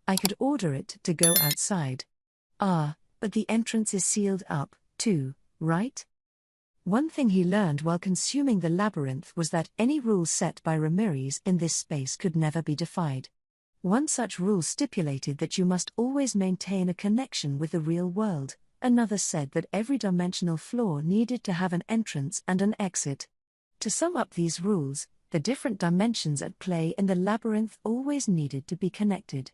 I could order it to go outside. Ah, but the entrance is sealed up, too, right? One thing he learned while consuming the labyrinth was that any rule set by Ramirez in this space could never be defied. One such rule stipulated that you must always maintain a connection with the real world. Another said that every dimensional floor needed to have an entrance and an exit. To sum up these rules, the different dimensions at play in the labyrinth always needed to be connected.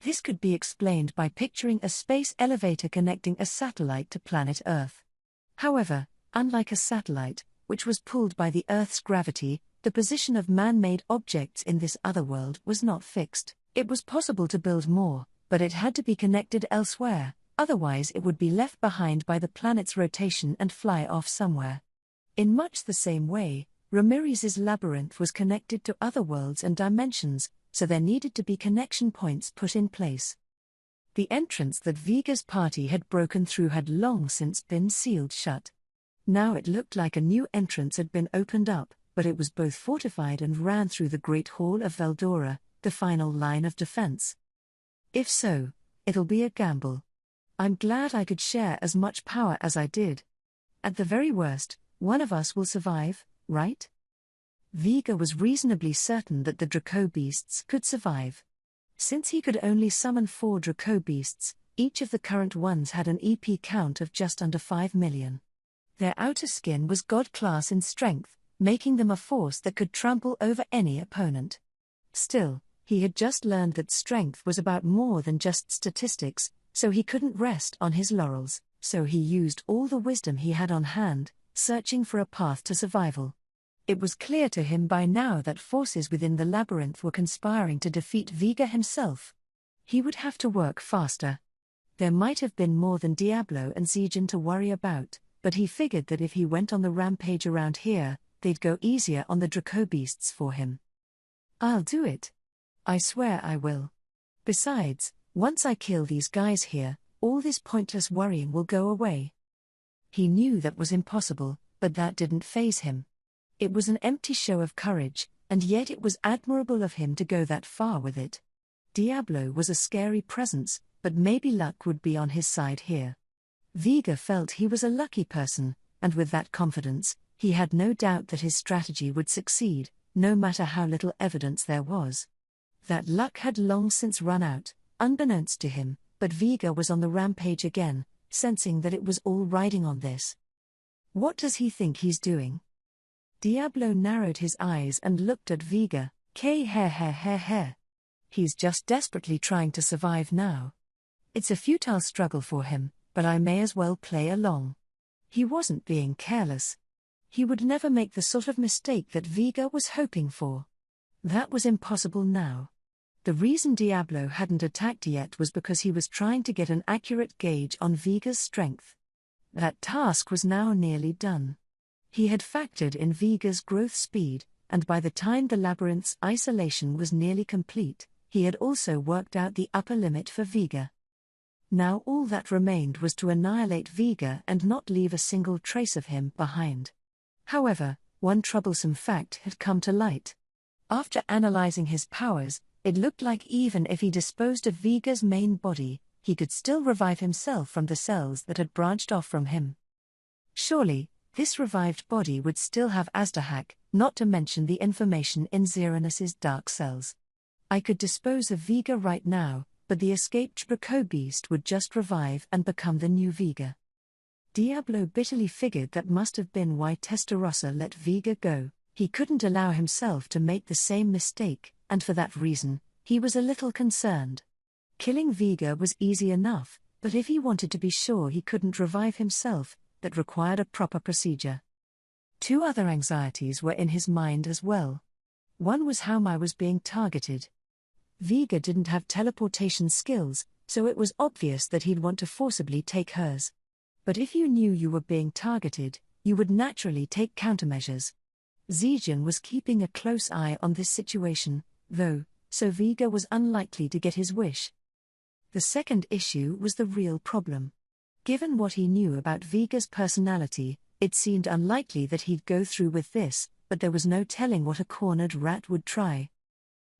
This could be explained by picturing a space elevator connecting a satellite to planet Earth. However, unlike a satellite, which was pulled by the Earth's gravity, the position of man-made objects in this other world was not fixed. It was possible to build more, but it had to be connected elsewhere, otherwise it would be left behind by the planet's rotation and fly off somewhere. In much the same way, Ramirez's labyrinth was connected to other worlds and dimensions, so there needed to be connection points put in place. The entrance that Viga's party had broken through had long since been sealed shut. Now it looked like a new entrance had been opened up, but it was both fortified and ran through the Great Hall of Veldora, the final line of defense. If so, it'll be a gamble. I'm glad I could share as much power as I did. At the very worst, one of us will survive, right? Viga was reasonably certain that the Draco beasts could survive. Since he could only summon 4 Draco beasts, each of the current ones had an EP count of just under 5 million. Their outer skin was God-class in strength, making them a force that could trample over any opponent. Still, he had just learned that strength was about more than just statistics, so he couldn't rest on his laurels, so he used all the wisdom he had on hand, searching for a path to survival. It was clear to him by now that forces within the labyrinth were conspiring to defeat Viga himself. He would have to work faster. There might have been more than Diablo and Zijin to worry about, but he figured that if he went on the rampage around here, they'd go easier on the Draco beasts for him. I'll do it. I swear I will. Besides, once I kill these guys here, all this pointless worrying will go away. He knew that was impossible, but that didn't faze him. It was an empty show of courage, and yet it was admirable of him to go that far with it. Diablo was a scary presence, but maybe luck would be on his side here. Viga felt he was a lucky person, and with that confidence, he had no doubt that his strategy would succeed, no matter how little evidence there was. That luck had long since run out, unbeknownst to him, but Viga was on the rampage again, sensing that it was all riding on this. What does he think he's doing? Diablo narrowed his eyes and looked at Viga. He's just desperately trying to survive now. It's a futile struggle for him, but I may as well play along. He wasn't being careless. He would never make the sort of mistake that Viga was hoping for. That was impossible now. The reason Diablo hadn't attacked yet was because he was trying to get an accurate gauge on Viga's strength. That task was now nearly done. He had factored in Viga's growth speed, and by the time the labyrinth's isolation was nearly complete, he had also worked out the upper limit for Viga. Now all that remained was to annihilate Viga and not leave a single trace of him behind. However, one troublesome fact had come to light. After analyzing his powers, it looked like even if he disposed of Viga's main body, he could still revive himself from the cells that had branched off from him. Surely, this revived body would still have Azdahak, not to mention the information in Xeranus's dark cells. I could dispose of Viga right now, but the escaped Draco beast would just revive and become the new Viga. Diablo bitterly figured that must have been why Testarossa let Viga go. He couldn't allow himself to make the same mistake, and for that reason, he was a little concerned. Killing Viga was easy enough, but if he wanted to be sure he couldn't revive himself, that required a proper procedure. 2 other anxieties were in his mind as well. One was how Mai was being targeted. Viga didn't have teleportation skills, so it was obvious that he'd want to forcibly take hers. But if you knew you were being targeted, you would naturally take countermeasures. Zijin was keeping a close eye on this situation, though, so Viga was unlikely to get his wish. The second issue was the real problem. Given what he knew about Viga's personality, it seemed unlikely that he'd go through with this, but there was no telling what a cornered rat would try.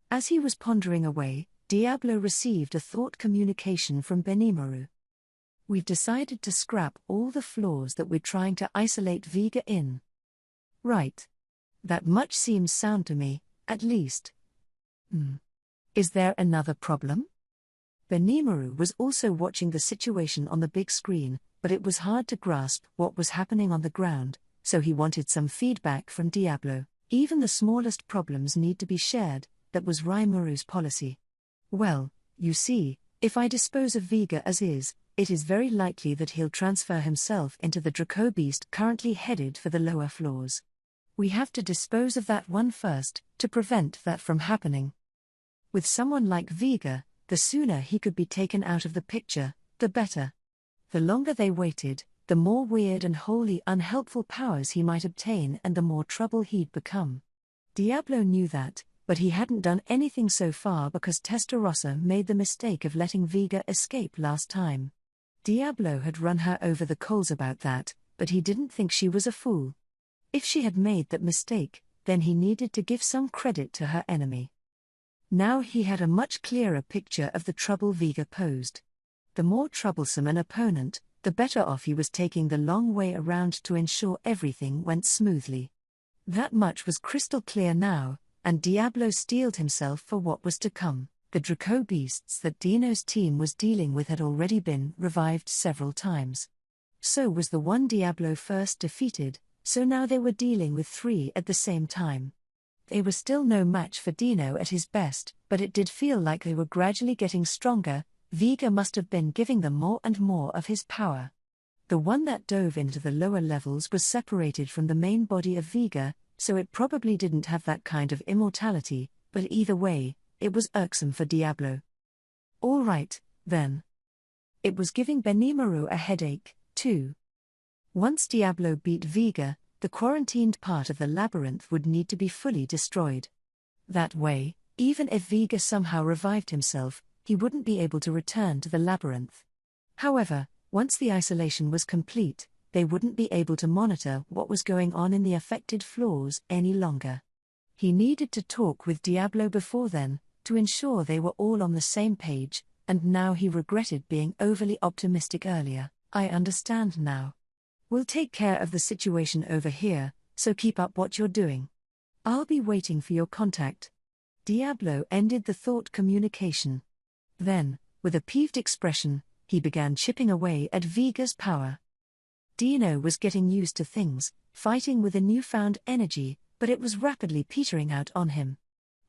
As he was pondering away, Diablo received a thought communication from Benimaru. We've decided to scrap all the flaws that we're trying to isolate Vega in. Right. That much seems sound to me, at least. Is there another problem? Benimaru was also watching the situation on the big screen, but it was hard to grasp what was happening on the ground, so he wanted some feedback from Diablo. Even the smallest problems need to be shared, that was Rimuru policy. Well, you see, if I dispose of Vega as is, it is very likely that he'll transfer himself into the Draco Beast currently headed for the lower floors. We have to dispose of that one first, to prevent that from happening. With someone like Vega, the sooner he could be taken out of the picture, the better. The longer they waited, the more weird and wholly unhelpful powers he might obtain and the more trouble he'd become. Diablo knew that, but he hadn't done anything so far because Testarossa made the mistake of letting Vega escape last time. Diablo had run her over the coals about that, but he didn't think she was a fool. If she had made that mistake, then he needed to give some credit to her enemy. Now he had a much clearer picture of the trouble Vega posed. The more troublesome an opponent, the better off he was taking the long way around to ensure everything went smoothly. That much was crystal clear now, and Diablo steeled himself for what was to come. The Draco beasts that Dino's team was dealing with had already been revived several times. So was the one Diablo first defeated, so now they were dealing with 3 at the same time. They were still no match for Dino at his best, but it did feel like they were gradually getting stronger. Vega must have been giving them more and more of his power. The one that dove into the lower levels was separated from the main body of Vega, so it probably didn't have that kind of immortality, but either way, it was irksome for Diablo. All right, then. It was giving Benimaru a headache, too. Once Diablo beat Vega, the quarantined part of the labyrinth would need to be fully destroyed. That way, even if Vega somehow revived himself, he wouldn't be able to return to the labyrinth. However, once the isolation was complete, they wouldn't be able to monitor what was going on in the affected floors any longer. He needed to talk with Diablo before then, to ensure they were all on the same page, and now he regretted being overly optimistic earlier. I understand now. We'll take care of the situation over here, so keep up what you're doing. I'll be waiting for your contact. Diablo ended the thought communication. Then, with a peeved expression, he began chipping away at Vega's power. Dino was getting used to things, fighting with a newfound energy, but it was rapidly petering out on him.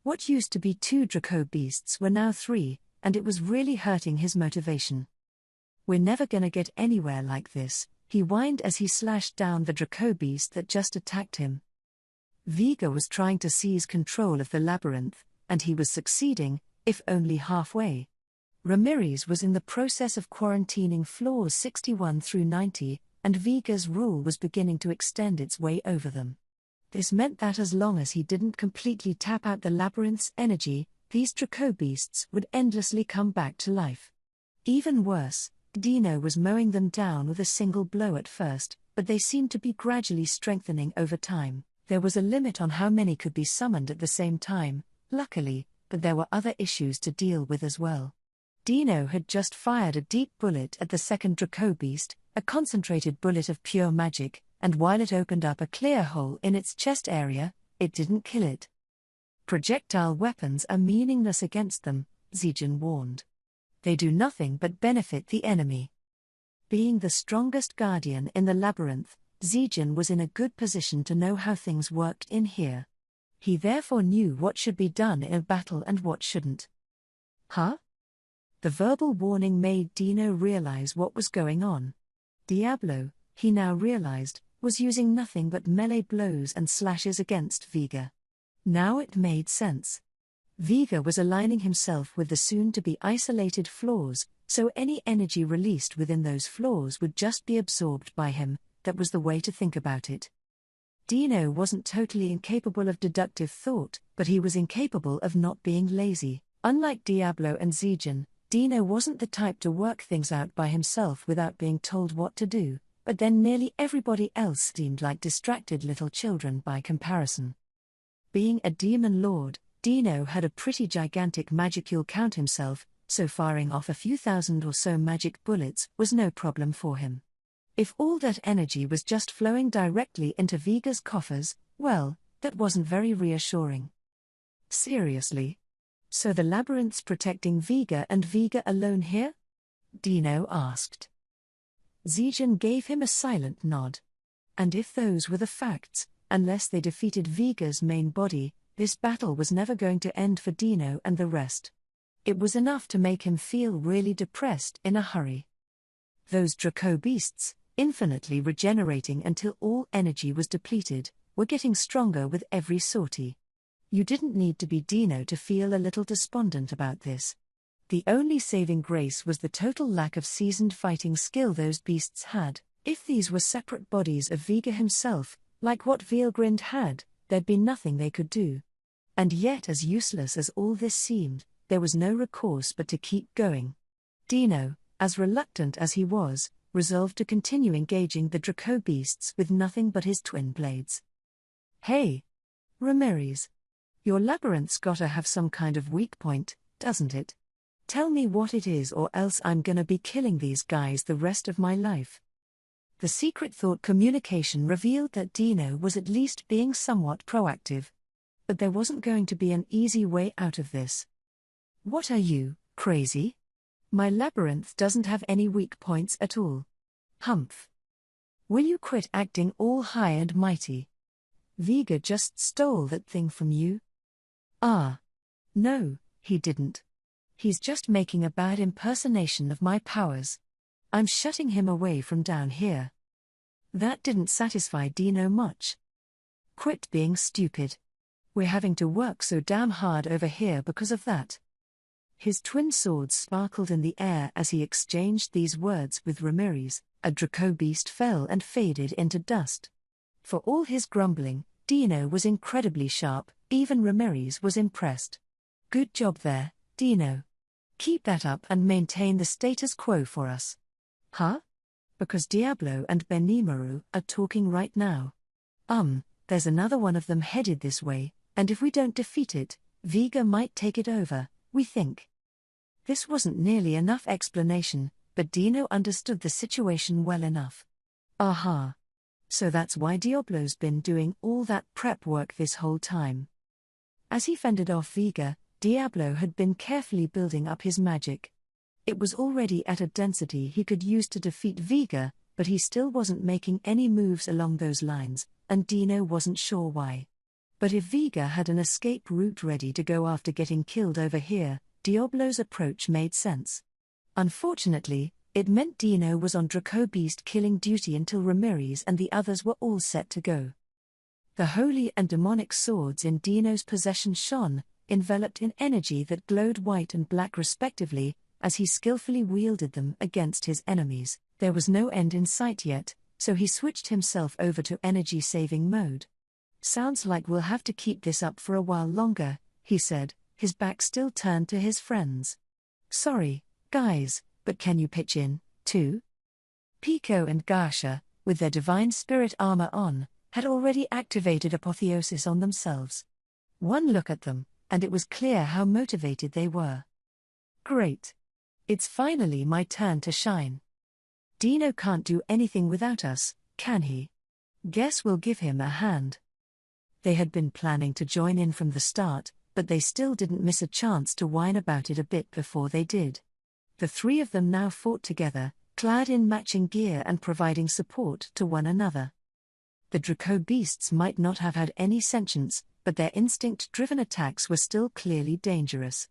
What used to be 2 Draco beasts were now 3, and it was really hurting his motivation. We're never gonna get anywhere like this, he whined as he slashed down the Draco beast that just attacked him. Vega was trying to seize control of the labyrinth, and he was succeeding, if only halfway. Ramirez was in the process of quarantining floors 61 through 90, and Vega's rule was beginning to extend its way over them. This meant that as long as he didn't completely tap out the labyrinth's energy, these Draco beasts would endlessly come back to life. Even worse, Dino was mowing them down with a single blow at first, but they seemed to be gradually strengthening over time. There was a limit on how many could be summoned at the same time, luckily, but there were other issues to deal with as well. Dino had just fired a deep bullet at the second Draco beast, a concentrated bullet of pure magic, and while it opened up a clear hole in its chest area, it didn't kill it. Projectile weapons are meaningless against them, Zijin warned. They do nothing but benefit the enemy. Being the strongest guardian in the labyrinth, Zijin was in a good position to know how things worked in here. He therefore knew what should be done in a battle and what shouldn't. Huh? The verbal warning made Dino realize what was going on. Diablo, he now realized, was using nothing but melee blows and slashes against Vega. Now it made sense. Vega was aligning himself with the soon-to-be isolated floors, so any energy released within those floors would just be absorbed by him. That was the way to think about it. Dino wasn't totally incapable of deductive thought, but he was incapable of not being lazy. Unlike Diablo and Zijin, Dino wasn't the type to work things out by himself without being told what to do, but then nearly everybody else seemed like distracted little children by comparison. Being a demon lord, Dino had a pretty gigantic magicule count himself, so firing off a few thousand or so magic bullets was no problem for him. If all that energy was just flowing directly into Viga's coffers, well, that wasn't very reassuring. Seriously? So the labyrinth's protecting Viga and Viga alone here? Dino asked. Zijin gave him a silent nod. And if those were the facts, unless they defeated Viga's main body, this battle was never going to end for Dino and the rest. It was enough to make him feel really depressed in a hurry. Those Draco beasts, infinitely regenerating until all energy was depleted, were getting stronger with every sortie. You didn't need to be Dino to feel a little despondent about this. The only saving grace was the total lack of seasoned fighting skill those beasts had. If these were separate bodies of Viga himself, like what Veilgrind had, there'd be nothing they could do. And yet, as useless as all this seemed, there was no recourse but to keep going. Dino, as reluctant as he was, resolved to continue engaging the Draco beasts with nothing but his twin blades. Hey! Ramirez. Your labyrinth's gotta have some kind of weak point, doesn't it? Tell me what it is, or else I'm gonna be killing these guys the rest of my life. The secret thought communication revealed that Dino was at least being somewhat proactive. But there wasn't going to be an easy way out of this. What are you, crazy? My labyrinth doesn't have any weak points at all. Humph. Will you quit acting all high and mighty? Viga just stole that thing from you? Ah. No, he didn't. He's just making a bad impersonation of my powers. I'm shutting him away from down here. That didn't satisfy Dino much. Quit being stupid. We're having to work so damn hard over here because of that. His twin swords sparkled in the air as he exchanged these words with Ramirez. A Draco beast fell and faded into dust. For all his grumbling, Dino was incredibly sharp. Even Ramirez was impressed. Good job there, Dino. Keep that up and maintain the status quo for us. Huh? Because Diablo and Benimaru are talking right now. There's another one of them headed this way, and if we don't defeat it, Viga might take it over, we think. This wasn't nearly enough explanation, but Dino understood the situation well enough. Aha. So that's why Diablo's been doing all that prep work this whole time. As he fended off Viga, Diablo had been carefully building up his magic. It was already at a density he could use to defeat Viga, but he still wasn't making any moves along those lines, and Dino wasn't sure why. But if Viga had an escape route ready to go after getting killed over here, Diablo's approach made sense. Unfortunately, it meant Dino was on Draco Beast killing duty until Ramirez and the others were all set to go. The holy and demonic swords in Dino's possession shone, enveloped in energy that glowed white and black respectively, as he skillfully wielded them against his enemies. There was no end in sight yet, so he switched himself over to energy-saving mode. Sounds like we'll have to keep this up for a while longer, he said, his back still turned to his friends. Sorry, guys, but can you pitch in, too? Pico and Gasha, with their divine spirit armor on, had already activated apotheosis on themselves. One look at them, and it was clear how motivated they were. Great. It's finally my turn to shine. Dino can't do anything without us, can he? Guess we'll give him a hand. They had been planning to join in from the start, but they still didn't miss a chance to whine about it a bit before they did. The three of them now fought together, clad in matching gear and providing support to one another. The Draco beasts might not have had any sentience, but their instinct-driven attacks were still clearly dangerous.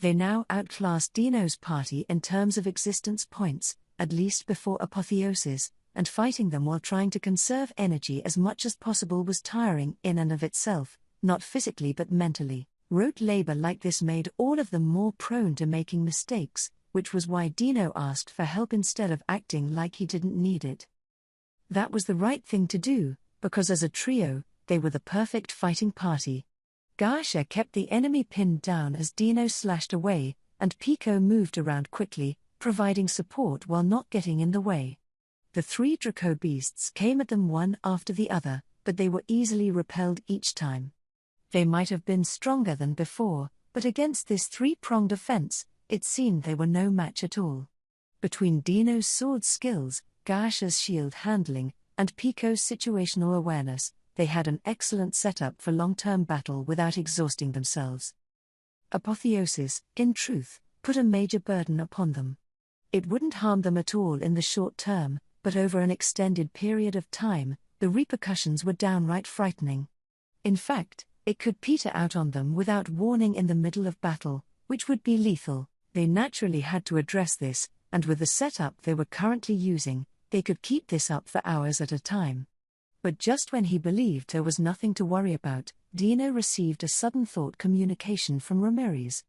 They now outclassed Dino's party in terms of existence points, at least before apotheosis, and fighting them while trying to conserve energy as much as possible was tiring in and of itself, not physically but mentally. Rote labor like this made all of them more prone to making mistakes, which was why Dino asked for help instead of acting like he didn't need it. That was the right thing to do, because as a trio, they were the perfect fighting party. Gasha kept the enemy pinned down as Dino slashed away, and Pico moved around quickly, providing support while not getting in the way. The three Draco beasts came at them one after the other, but they were easily repelled each time. They might have been stronger than before, but against this three-pronged offense, it seemed they were no match at all. Between Dino's sword skills, Gaasha's shield handling, and Pico's situational awareness, they had an excellent setup for long-term battle without exhausting themselves. Apotheosis, in truth, put a major burden upon them. It wouldn't harm them at all in the short term, but over an extended period of time, the repercussions were downright frightening. In fact, it could peter out on them without warning in the middle of battle, which would be lethal. They naturally had to address this, and with the setup they were currently using, they could keep this up for hours at a time. But just when he believed there was nothing to worry about, Dino received a sudden thought communication from Ramirez.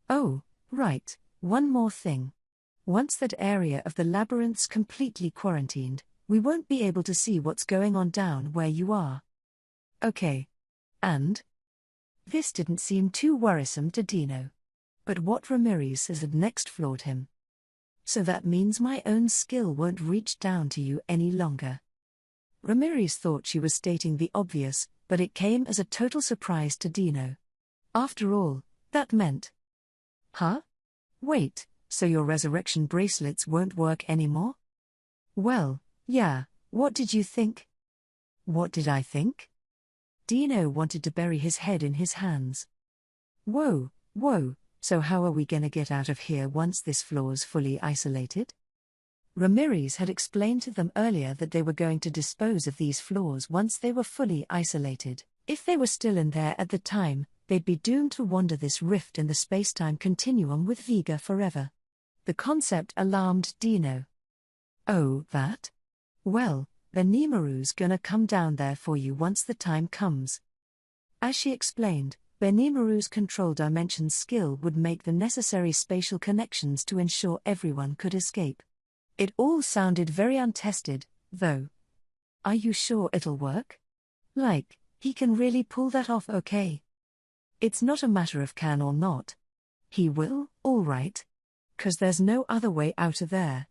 Oh, right, one more thing. Once that area of the labyrinth's completely quarantined, we won't be able to see what's going on down where you are. Okay. And? This didn't seem too worrisome to Dino. But what Ramirez says had next floored him. So that means my own skill won't reach down to you any longer. Ramirez thought she was stating the obvious, but it came as a total surprise to Dino. After all, that meant... Huh? Wait, so your resurrection bracelets won't work anymore? Well, yeah, what did you think? What did I think? Dino wanted to bury his head in his hands. Whoa, so how are we gonna get out of here once this floor's fully isolated? Ramirez had explained to them earlier that they were going to dispose of these floors once they were fully isolated. If they were still in there at the time, they'd be doomed to wander this rift in the space-time continuum with Vega forever. The concept alarmed Dino. Oh, that? Well, then Nimaru's gonna come down there for you once the time comes. As she explained, Benimaru's control dimension skill would make the necessary spatial connections to ensure everyone could escape. It all sounded very untested, though. Are you sure it'll work? Like, he can really pull that off okay? It's not a matter of can or not. He will, all right. 'Cause there's no other way out of there.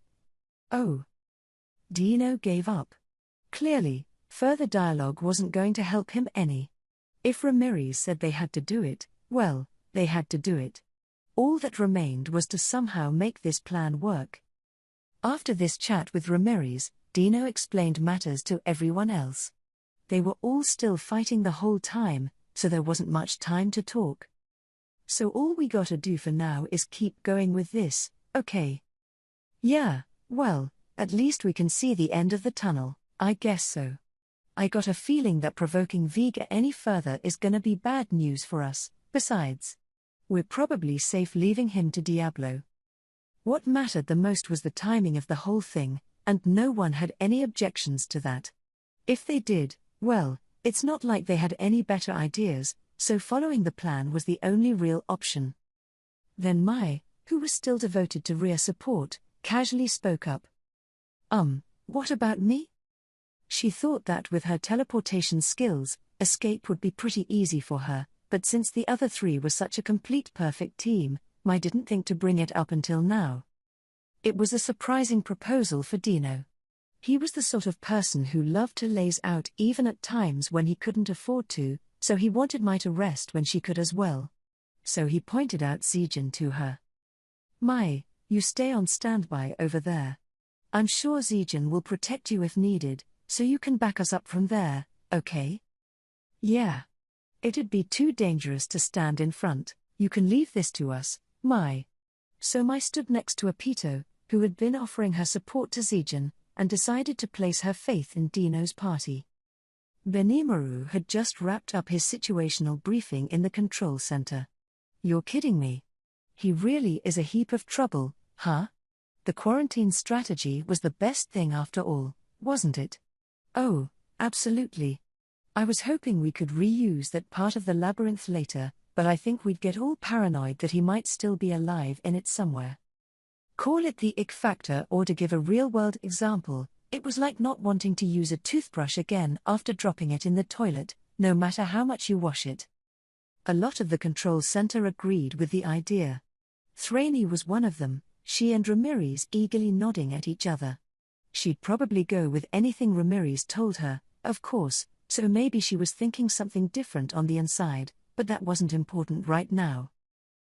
Oh. Dino gave up. Clearly, further dialogue wasn't going to help him any. If Ramirez said they had to do it, well, they had to do it. All that remained was to somehow make this plan work. After this chat with Ramirez, Dino explained matters to everyone else. They were all still fighting the whole time, so there wasn't much time to talk. So all we gotta do for now is keep going with this, okay? Yeah, well, at least we can see the end of the tunnel, I guess so. I got a feeling that provoking Vega any further is gonna be bad news for us. Besides, we're probably safe leaving him to Diablo. What mattered the most was the timing of the whole thing, and no one had any objections to that. If they did, well, it's not like they had any better ideas, so following the plan was the only real option. Then Mai, who was still devoted to rear support, casually spoke up. What about me? She thought that with her teleportation skills, escape would be pretty easy for her, but since the other three were such a complete perfect team, Mai didn't think to bring it up until now. It was a surprising proposal for Dino. He was the sort of person who loved to laze out even at times when he couldn't afford to, so he wanted Mai to rest when she could as well. So he pointed out Zijin to her. Mai, you stay on standby over there. I'm sure Zijin will protect you if needed, so you can back us up from there, okay? Yeah. It'd be too dangerous to stand in front. You can leave this to us, Mai. So Mai stood next to Apito, who had been offering her support to Zijin, and decided to place her faith in Dino's party. Benimaru had just wrapped up his situational briefing in the control center. You're kidding me. He really is a heap of trouble, huh? The quarantine strategy was the best thing after all, wasn't it? Oh, absolutely. I was hoping we could reuse that part of the labyrinth later, but I think we'd get all paranoid that he might still be alive in it somewhere. Call it the ick factor, or to give a real-world example, it was like not wanting to use a toothbrush again after dropping it in the toilet, no matter how much you wash it. A lot of the control center agreed with the idea. Thraney was one of them, she and Ramirez eagerly nodding at each other. She'd probably go with anything Ramirez told her, of course, so maybe she was thinking something different on the inside, but that wasn't important right now.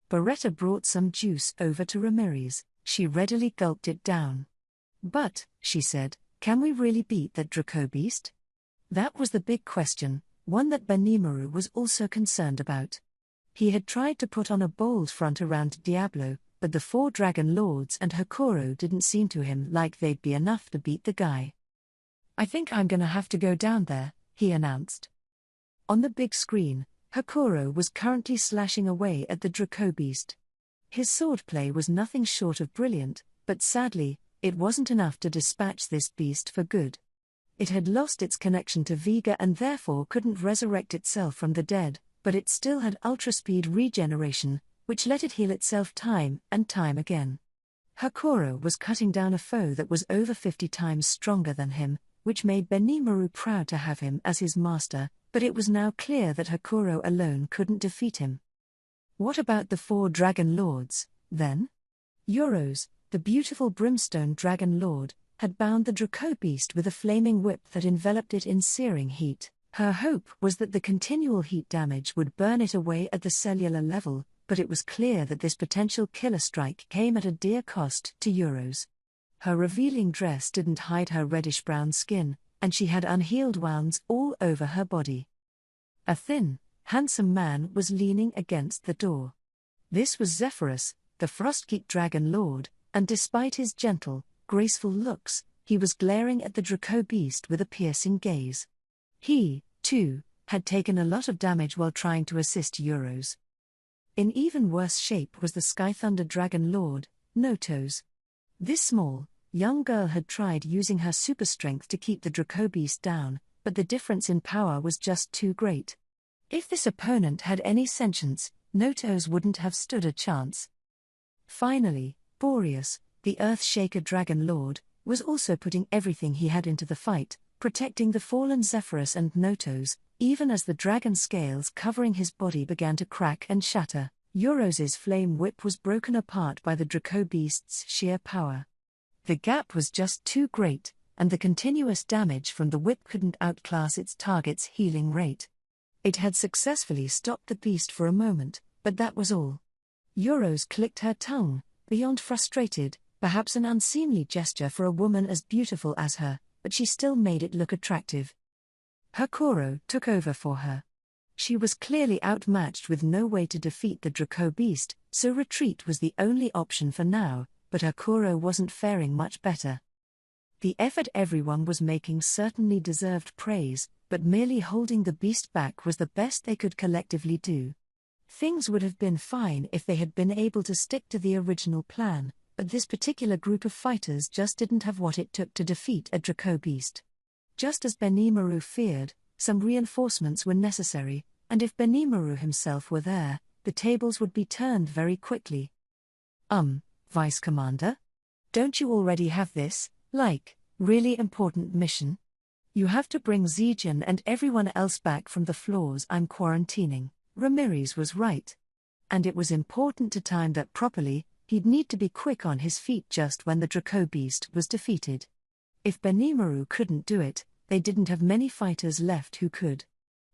Beretta brought some juice over to Ramirez. She readily gulped it down. "But," she said, "can we really beat that Draco beast?" That was the big question, one that Benimaru was also concerned about. He had tried to put on a bold front around Diablo, but the 4 Dragon Lords and Hakuro didn't seem to him like they'd be enough to beat the guy. "I think I'm gonna have to go down there," he announced. On the big screen, Hakuro was currently slashing away at the Draco beast. His swordplay was nothing short of brilliant, but sadly, it wasn't enough to dispatch this beast for good. It had lost its connection to Vega and therefore couldn't resurrect itself from the dead, but it still had ultra-speed regeneration, which let it heal itself time and time again. Hakuro was cutting down a foe that was over 50 times stronger than him, which made Benimaru proud to have him as his master, but it was now clear that Hakuro alone couldn't defeat him. What about the 4 Dragon Lords, then? Euros, the beautiful Brimstone Dragon Lord, had bound the Draco beast with a flaming whip that enveloped it in searing heat. Her hope was that the continual heat damage would burn it away at the cellular level, but it was clear that this potential killer strike came at a dear cost to Euros. Her revealing dress didn't hide her reddish-brown skin, and she had unhealed wounds all over her body. A thin, handsome man was leaning against the door. This was Zephyrus, the Frostgeek Dragon Lord, and despite his gentle, graceful looks, he was glaring at the Draco beast with a piercing gaze. He, too, had taken a lot of damage while trying to assist Euros. In even worse shape was the Skythunder Dragon Lord, Notos. This small, young girl had tried using her super strength to keep the Draco beast down, but the difference in power was just too great. If this opponent had any sentience, Notos wouldn't have stood a chance. Finally, Boreas, the Earthshaker Dragon Lord, was also putting everything he had into the fight, protecting the fallen Zephyrus and Notos, even as the dragon scales covering his body began to crack and shatter. Euros's flame whip was broken apart by the Draco beast's sheer power. The gap was just too great, and the continuous damage from the whip couldn't outclass its target's healing rate. It had successfully stopped the beast for a moment, but that was all. Euros clicked her tongue, beyond frustrated, perhaps an unseemly gesture for a woman as beautiful as her, but she still made it look attractive. Hakuro took over for her. She was clearly outmatched with no way to defeat the Draco beast, so retreat was the only option for now, but Hakuro wasn't faring much better. The effort everyone was making certainly deserved praise, but merely holding the beast back was the best they could collectively do. Things would have been fine if they had been able to stick to the original plan, but this particular group of fighters just didn't have what it took to defeat a Draco beast. Just as Benimaru feared, some reinforcements were necessary, and if Benimaru himself were there, the tables would be turned very quickly. Vice Commander? Don't you already have this, really important mission? You have to bring Zhejian and everyone else back from the floors I'm quarantining. Ramirez was right. And it was important to time that properly. He'd need to be quick on his feet just when the Draco beast was defeated. If Benimaru couldn't do it, they didn't have many fighters left who could.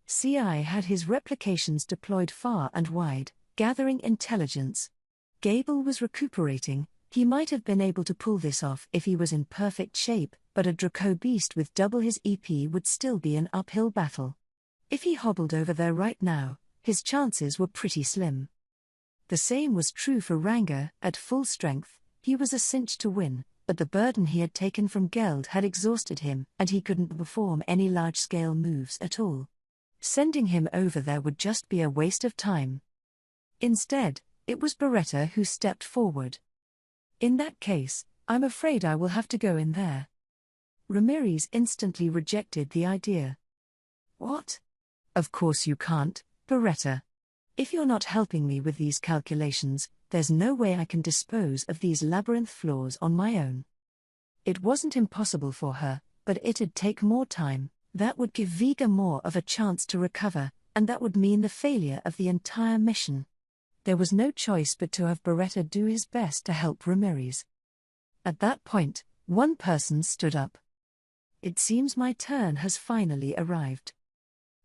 CI had his replications deployed far and wide, gathering intelligence. Gable was recuperating. He might have been able to pull this off if he was in perfect shape, but a Draco beast with double his EP would still be an uphill battle. If he hobbled over there right now, his chances were pretty slim. The same was true for Ranga. At full strength, he was a cinch to win, but the burden he had taken from Geld had exhausted him, and he couldn't perform any large-scale moves at all. Sending him over there would just be a waste of time. Instead, it was Beretta who stepped forward. In that case, I'm afraid I will have to go in there. Ramirez instantly rejected the idea. What? Of course you can't, Beretta. If you're not helping me with these calculations, there's no way I can dispose of these labyrinth floors on my own. It wasn't impossible for her, but it'd take more time. That would give Vega more of a chance to recover, and that would mean the failure of the entire mission. There was no choice but to have Beretta do his best to help Ramirez. At that point, one person stood up. It seems my turn has finally arrived.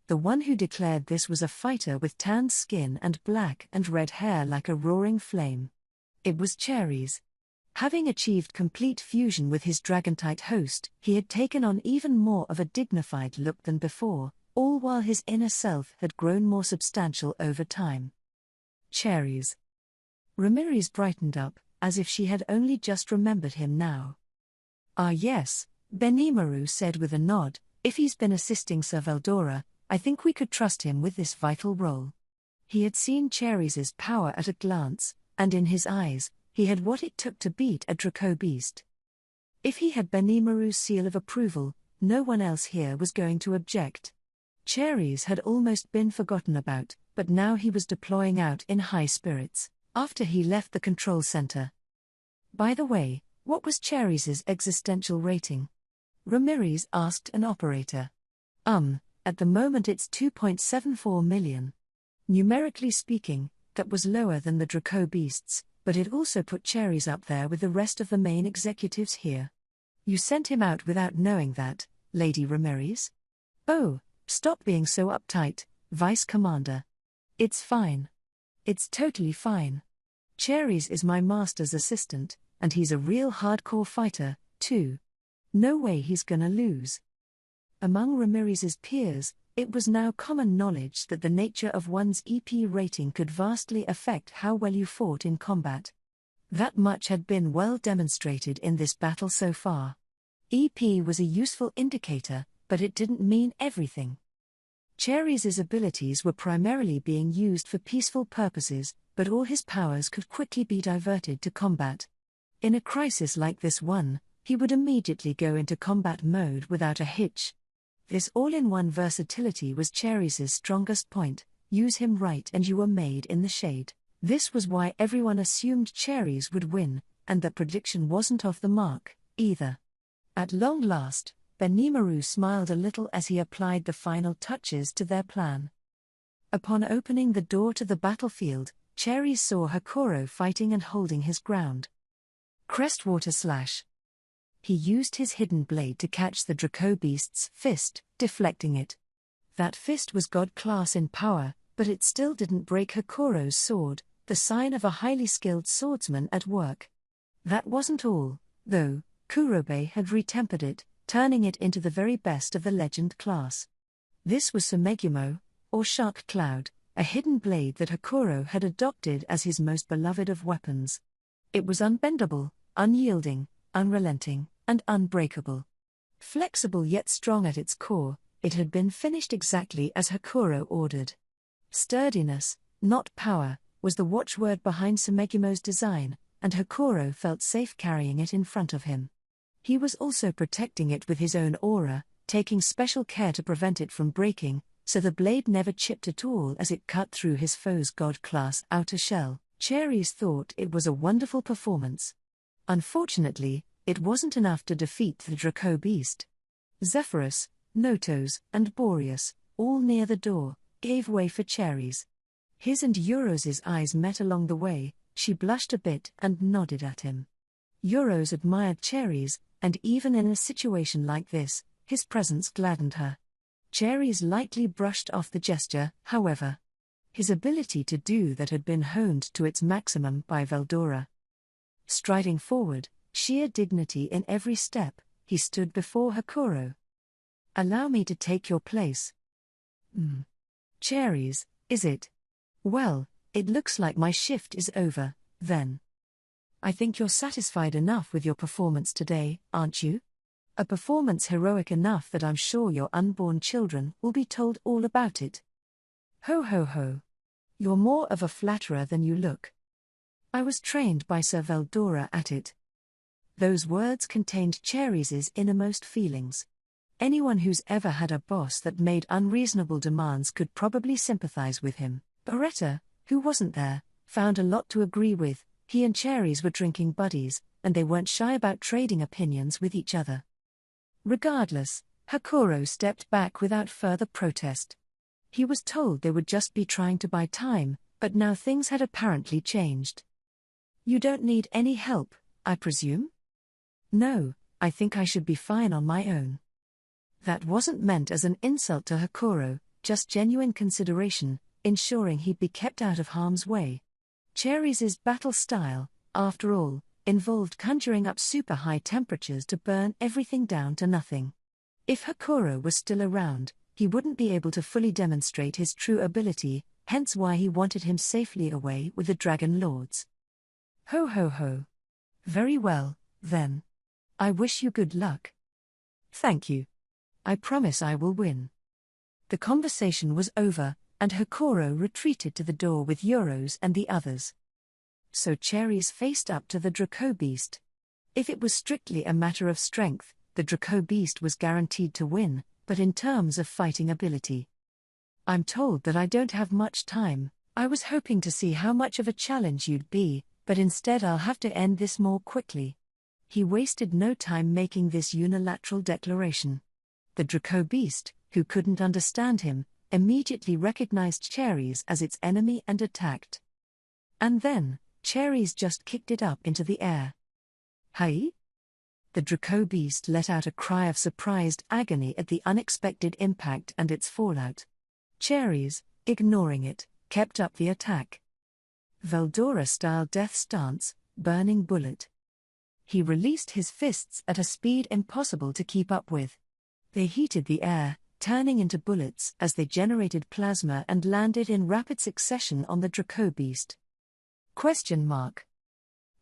The one who declared this was a fighter with tanned skin and black and red hair like a roaring flame. It was Cherries. Having achieved complete fusion with his dragontite host, he had taken on even more of a dignified look than before, all while his inner self had grown more substantial over time. Cherries. Ramirez brightened up, as if she had only just remembered him now. "Ah yes," Benimaru said with a nod, "if he's been assisting Sir Veldora, I think we could trust him with this vital role." He had seen Cherries' power at a glance, and in his eyes, he had what it took to beat a Draco beast. If he had Benimaru's seal of approval, no one else here was going to object. Cherries had almost been forgotten about, but now he was deploying out in high spirits, after he left the control center. By the way, what was Cherries' existential rating? Ramirez asked an operator. At the moment it's 2.74 million. Numerically speaking, that was lower than the Draco beasts, but it also put Cherries up there with the rest of the main executives here. You sent him out without knowing that, Lady Ramirez? Oh, stop being so uptight, Vice Commander. It's fine. It's totally fine. Cherries is my master's assistant, and he's a real hardcore fighter, too. No way he's gonna lose. Among Ramirez's peers, it was now common knowledge that the nature of one's EP rating could vastly affect how well you fought in combat. That much had been well demonstrated in this battle so far. EP was a useful indicator, but it didn't mean everything. Cherries' abilities were primarily being used for peaceful purposes, but all his powers could quickly be diverted to combat. In a crisis like this one, he would immediately go into combat mode without a hitch. This all-in-one versatility was Cherries' strongest point. Use him right and you were made in the shade. This was why everyone assumed Cherries would win, and that prediction wasn't off the mark, either. At long last, Benimaru smiled a little as he applied the final touches to their plan. Upon opening the door to the battlefield, Cherries saw Hakoro fighting and holding his ground. Crestwater slash. He used his hidden blade to catch the Draco beast's fist, deflecting it. That fist was god class in power, but it still didn't break Hakoro's sword, the sign of a highly skilled swordsman at work. That wasn't all, though. Kurobe had retempered it, turning it into the very best of the legend class. This was Sumegumo, or Shark Cloud, a hidden blade that Hakoro had adopted as his most beloved of weapons. It was unbendable, unyielding, unrelenting, and unbreakable. Flexible yet strong at its core, it had been finished exactly as Hakoro ordered. Sturdiness, not power, was the watchword behind Sumegumo's design, and Hakoro felt safe carrying it in front of him. He was also protecting it with his own aura, taking special care to prevent it from breaking, so the blade never chipped at all as it cut through his foe's god-class outer shell. Cherries thought it was a wonderful performance. Unfortunately, it wasn't enough to defeat the Draco beast. Zephyrus, Notos, and Boreas, all near the door, gave way for Cherries. His and Euros's eyes met along the way. She blushed a bit and nodded at him. Euros admired Cherries, and even in a situation like this, his presence gladdened her. Cherries lightly brushed off the gesture, however. His ability to do that had been honed to its maximum by Veldora. Striding forward, sheer dignity in every step, he stood before Hakoro. "Allow me to take your place." Cherries, is it? Well, it looks like my shift is over, then. I think you're satisfied enough with your performance today, aren't you? A performance heroic enough that I'm sure your unborn children will be told all about it. Ho ho ho. You're more of a flatterer than you look. I was trained by Sir Veldora at it. Those words contained Cherries' innermost feelings. Anyone who's ever had a boss that made unreasonable demands could probably sympathize with him. Beretta, who wasn't there, found a lot to agree with. He and Cherries were drinking buddies, and they weren't shy about trading opinions with each other. Regardless, Hakoro stepped back without further protest. He was told they would just be trying to buy time, but now things had apparently changed. You don't need any help, I presume? No, I think I should be fine on my own. That wasn't meant as an insult to Hakoro. just genuine consideration, ensuring he'd be kept out of harm's way. Cherries' battle style, after all, involved conjuring up super high temperatures to burn everything down to nothing. If Hakuro was still around, he wouldn't be able to fully demonstrate his true ability, hence why he wanted him safely away with the Dragon Lords. Ho ho ho. Very well, then. I wish you good luck. Thank you. I promise I will win. The conversation was over, and Hakuro retreated to the door with Euros and the others. So Cherries faced up to the Draco Beast. If it was strictly a matter of strength, the Draco Beast was guaranteed to win, but in terms of fighting ability. I'm told that I don't have much time. I was hoping to see how much of a challenge you'd be, but instead I'll have to end this more quickly. He wasted no time making this unilateral declaration. The Draco Beast, who couldn't understand him, immediately recognized Cherries as its enemy and attacked. And then, Cherries just kicked it up into the air. Hey? The Draco Beast let out a cry of surprised agony at the unexpected impact and its fallout. Cherries, ignoring it, kept up the attack. Veldora-style death stance, burning bullet. He released his fists at a speed impossible to keep up with. They heated the air, turning into bullets as they generated plasma and landed in rapid succession on the Draco Beast. ?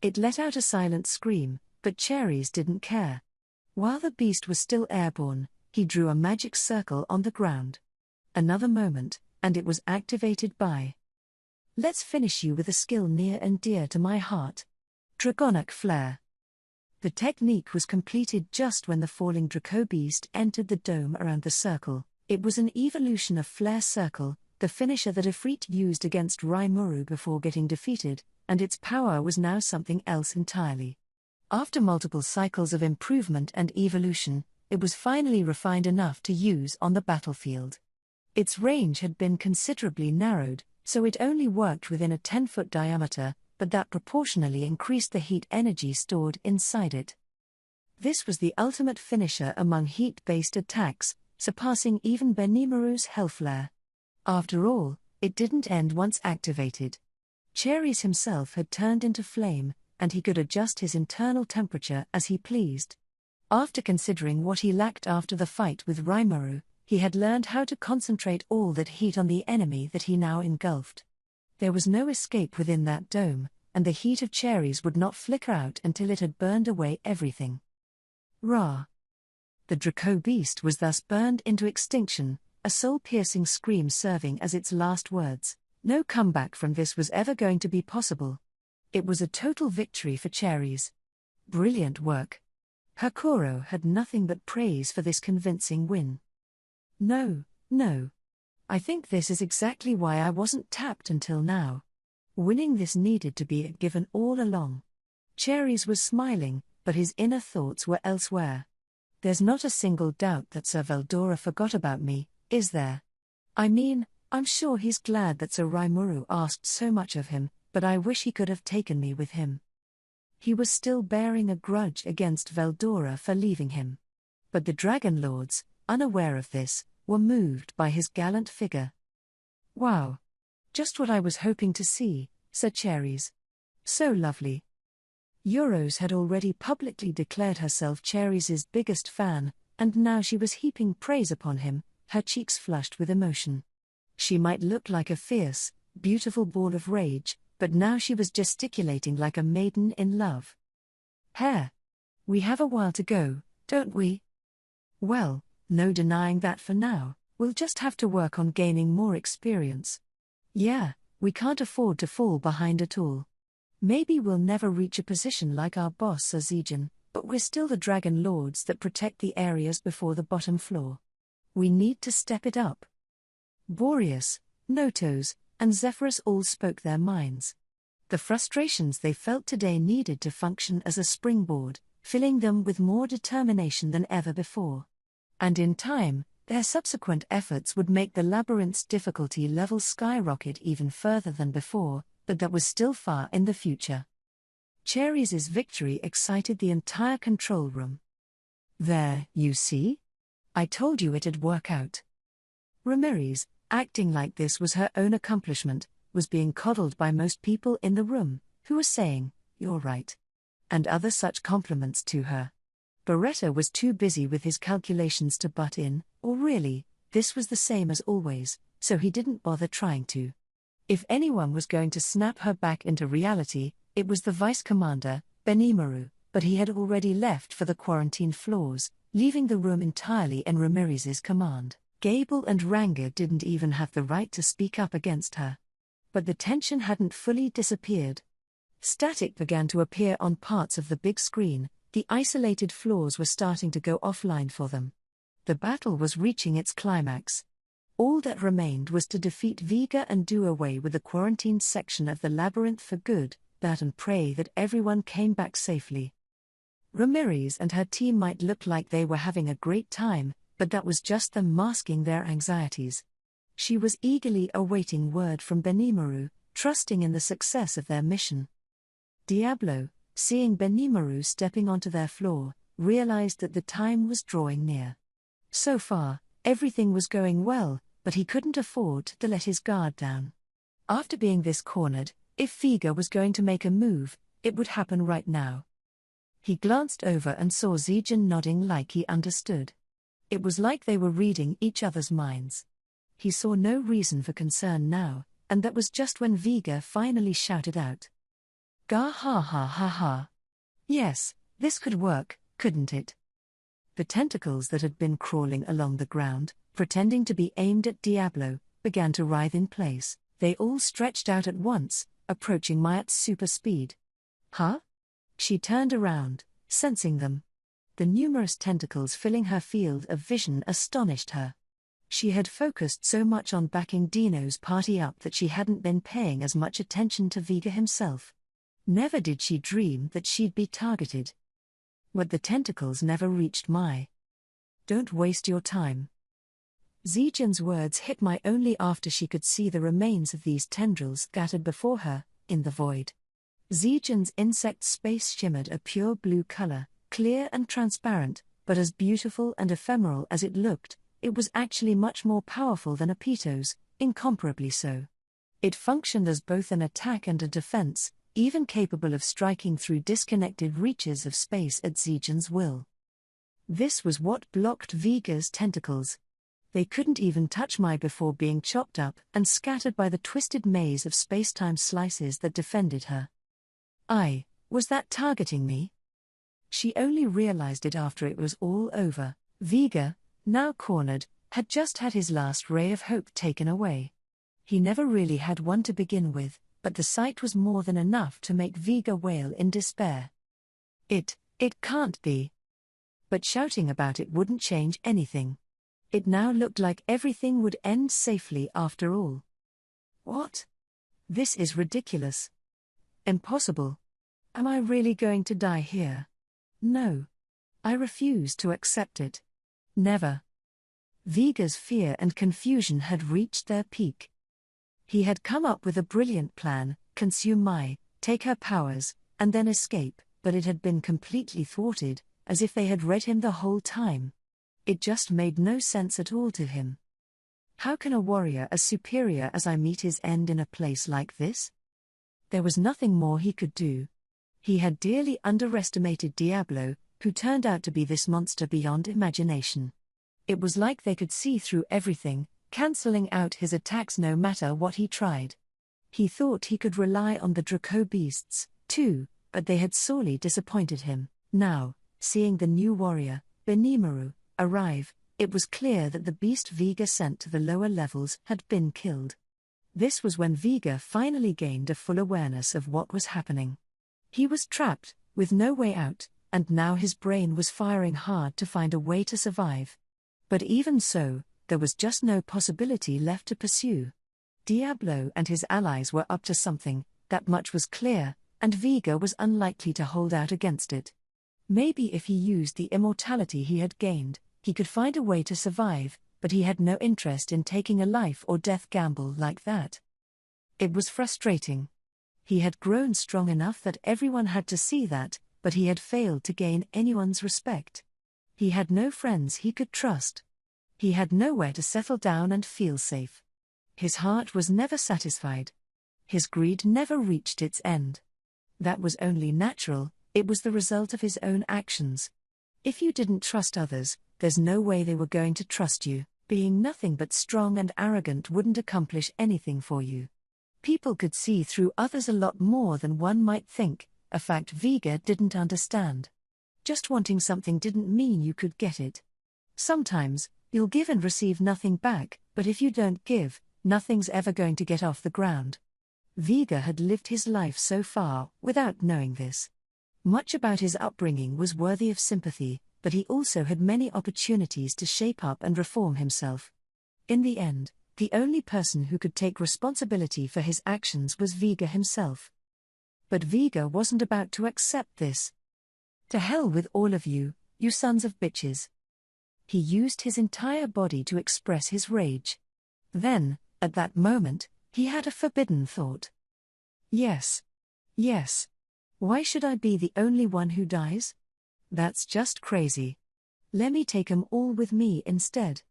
It let out a silent scream, but Cherries didn't care. While the beast was still airborne, he drew a magic circle on the ground. Another moment, and it was activated by. Let's finish you with a skill near and dear to my heart. Dragonic Flare. The technique was completed just when the falling Draco Beast entered the dome around the circle. It was an evolution of Flare Circle, the finisher that Ifrit used against Rimuru before getting defeated, and its power was now something else entirely. After multiple cycles of improvement and evolution, it was finally refined enough to use on the battlefield. Its range had been considerably narrowed, so it only worked within a 10-foot diameter, but that proportionally increased the heat energy stored inside it. This was the ultimate finisher among heat-based attacks, surpassing even Benimaru's Hellflare. After all, it didn't end once activated. Cherries himself had turned into flame, and he could adjust his internal temperature as he pleased. After considering what he lacked after the fight with Rimuru, he had learned how to concentrate all that heat on the enemy that he now engulfed. There was no escape within that dome, and the heat of Cherries would not flicker out until it had burned away everything. Rah! The Draco Beast was thus burned into extinction, a soul-piercing scream serving as its last words. No comeback from this was ever going to be possible. It was a total victory for Cherries. Brilliant work. Hakuro had nothing but praise for this convincing win. No. I think this is exactly why I wasn't tapped until now. Winning this needed to be a given all along. Cherries was smiling, but his inner thoughts were elsewhere. There's not a single doubt that Sir Veldora forgot about me, is there? I mean, I'm sure he's glad that Sir Rimuru asked so much of him, but I wish he could have taken me with him. He was still bearing a grudge against Veldora for leaving him. But the Dragon Lords, unaware of this, were moved by his gallant figure. Wow! Just what I was hoping to see, said Cherries. So lovely. Euros had already publicly declared herself Cherries' biggest fan, and now she was heaping praise upon him, her cheeks flushed with emotion. She might look like a fierce, beautiful ball of rage, but now she was gesticulating like a maiden in love. Hair. We have a while to go, don't we? Well, no denying that for now, we'll just have to work on gaining more experience. Yeah, we can't afford to fall behind at all. Maybe we'll never reach a position like our boss Sir Zijin, but we're still the Dragon Lords that protect the areas before the bottom floor. We need to step it up. Boreas, Notos, and Zephyrus all spoke their minds. The frustrations they felt today needed to function as a springboard, filling them with more determination than ever before. And in time, their subsequent efforts would make the labyrinth's difficulty level skyrocket even further than before, but that was still far in the future. Cherries' victory excited the entire control room. There, you see? I told you it'd work out. Ramirez, acting like this was her own accomplishment, was being coddled by most people in the room, who were saying, "You're right," and other such compliments to her. Beretta was too busy with his calculations to butt in, or really, this was the same as always, so he didn't bother trying to. If anyone was going to snap her back into reality, it was the vice commander, Benimaru, but he had already left for the quarantine floors, leaving the room entirely in Ramirez's command. Gable and Ranga didn't even have the right to speak up against her. But the tension hadn't fully disappeared. Static began to appear on parts of the big screen, the isolated floors were starting to go offline for them. The battle was reaching its climax. All that remained was to defeat Vega and do away with the quarantined section of the labyrinth for good, that and pray that everyone came back safely. Ramirez and her team might look like they were having a great time, but that was just them masking their anxieties. She was eagerly awaiting word from Benimaru, trusting in the success of their mission. Diablo, seeing Benimaru stepping onto their floor, realized that the time was drawing near. So far, everything was going well, but he couldn't afford to let his guard down. After being this cornered, if Vega was going to make a move, it would happen right now. He glanced over and saw Zijin nodding like he understood. It was like they were reading each other's minds. He saw no reason for concern now, and that was just when Vega finally shouted out, "Gah ha ha ha ha. Yes, this could work, couldn't it?" The tentacles that had been crawling along the ground, pretending to be aimed at Diablo, began to writhe in place. They all stretched out at once, approaching Mai at super speed. Huh? She turned around, sensing them. The numerous tentacles filling her field of vision astonished her. She had focused so much on backing Dino's party up that she hadn't been paying as much attention to Vega himself. Never did she dream that she'd be targeted. But the tentacles never reached Mai. "Don't waste your time." Zijin's words hit Mai only after she could see the remains of these tendrils scattered before her, in the void. Zijin's insect space shimmered a pure blue color, clear and transparent, but as beautiful and ephemeral as it looked, it was actually much more powerful than Apito's, incomparably so. It functioned as both an attack and a defense, even capable of striking through disconnected reaches of space at Zijin's will. This was what blocked Vega's tentacles. They couldn't even touch Mai before being chopped up and scattered by the twisted maze of space-time slices that defended her. Was that targeting me? She only realized it after it was all over. Vega, now cornered, had just had his last ray of hope taken away. He never really had one to begin with, but the sight was more than enough to make Vega wail in despair. It can't be. But shouting about it wouldn't change anything. It now looked like everything would end safely after all. What? This is ridiculous. Impossible. Am I really going to die here? No. I refuse to accept it. Never. Vega's fear and confusion had reached their peak. He had come up with a brilliant plan: consume Mai, take her powers, and then escape, but it had been completely thwarted, as if they had read him the whole time. It just made no sense at all to him. How can a warrior as superior as I meet his end in a place like this? There was nothing more he could do. He had dearly underestimated Diablo, who turned out to be this monster beyond imagination. It was like they could see through everything, cancelling out his attacks no matter what he tried. He thought he could rely on the Draco beasts, too, but they had sorely disappointed him. Now, seeing the new warrior, Benimaru, arrive, it was clear that the beast Vega sent to the lower levels had been killed. This was when Vega finally gained a full awareness of what was happening. He was trapped, with no way out, and now his brain was firing hard to find a way to survive. But even so, there was just no possibility left to pursue. Diablo and his allies were up to something, that much was clear, and Vega was unlikely to hold out against it. Maybe if he used the immortality he had gained, he could find a way to survive, but he had no interest in taking a life-or-death gamble like that. It was frustrating. He had grown strong enough that everyone had to see that, but he had failed to gain anyone's respect. He had no friends he could trust. He had nowhere to settle down and feel safe. His heart was never satisfied. His greed never reached its end. That was only natural, it was the result of his own actions. If you didn't trust others, there's no way they were going to trust you. Being nothing but strong and arrogant wouldn't accomplish anything for you. People could see through others a lot more than one might think, a fact Viga didn't understand. Just wanting something didn't mean you could get it. Sometimes, you'll give and receive nothing back, but if you don't give, nothing's ever going to get off the ground. Viga had lived his life so far without knowing this. Much about his upbringing was worthy of sympathy, but he also had many opportunities to shape up and reform himself. In the end, the only person who could take responsibility for his actions was Viga himself. But Viga wasn't about to accept this. To hell with all of you, you sons of bitches. He used his entire body to express his rage. Then, at that moment, he had a forbidden thought. Yes. Yes. Why should I be the only one who dies? That's just crazy. Let me take 'em all with me instead.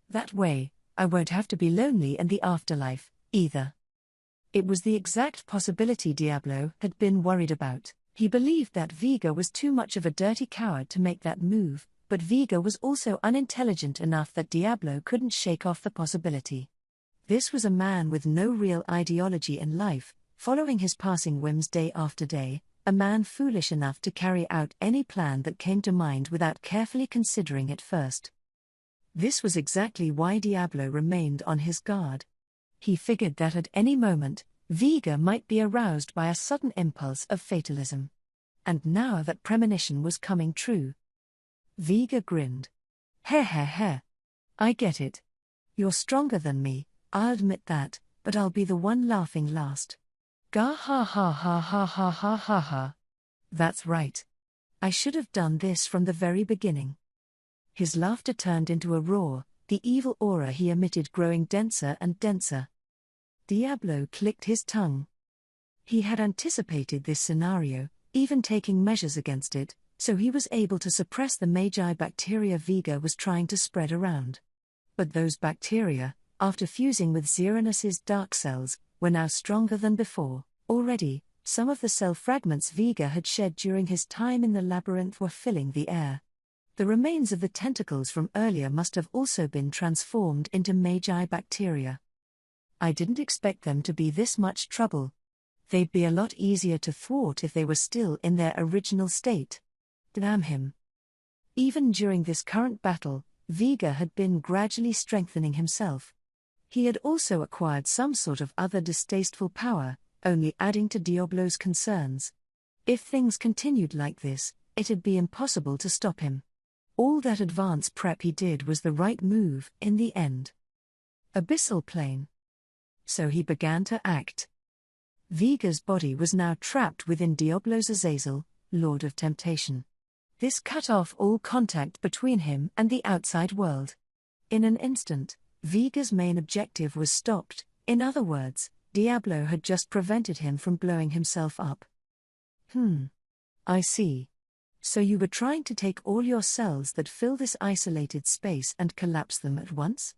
That way, I won't have to be lonely in the afterlife, either. It was the exact possibility Diablo had been worried about. He believed that Viga was too much of a dirty coward to make that move, but Viga was also unintelligent enough that Diablo couldn't shake off the possibility. This was a man with no real ideology in life, following his passing whims day after day, a man foolish enough to carry out any plan that came to mind without carefully considering it first. This was exactly why Diablo remained on his guard. He figured that at any moment, Viga might be aroused by a sudden impulse of fatalism. And now that premonition was coming true. Viga grinned. Heh heh heh. I get it. You're stronger than me, I'll admit that, but I'll be the one laughing last. Gah ha ha ha ha ha ha ha ha. That's right. I should have done this from the very beginning. His laughter turned into a roar, the evil aura he emitted growing denser and denser. Diablo clicked his tongue. He had anticipated this scenario, even taking measures against it, so he was able to suppress the magi bacteria Viga was trying to spread around. But those bacteria, after fusing with Xeranus's dark cells, were now stronger than before. Already, some of the cell fragments Viga had shed during his time in the labyrinth were filling the air. The remains of the tentacles from earlier must have also been transformed into magi bacteria. I didn't expect them to be this much trouble. They'd be a lot easier to thwart if they were still in their original state. Damn him. Even during this current battle, Viga had been gradually strengthening himself. He had also acquired some sort of other distasteful power, only adding to Diablo's concerns. If things continued like this, it'd be impossible to stop him. All that advance prep he did was the right move in the end. Abyssal plane. So he began to act. Viga's body was now trapped within Diablo's Azazel, Lord of Temptation. This cut off all contact between him and the outside world. In an instant, Viga's main objective was stopped. In other words, Diablo had just prevented him from blowing himself up. I see. So you were trying to take all your cells that fill this isolated space and collapse them at once?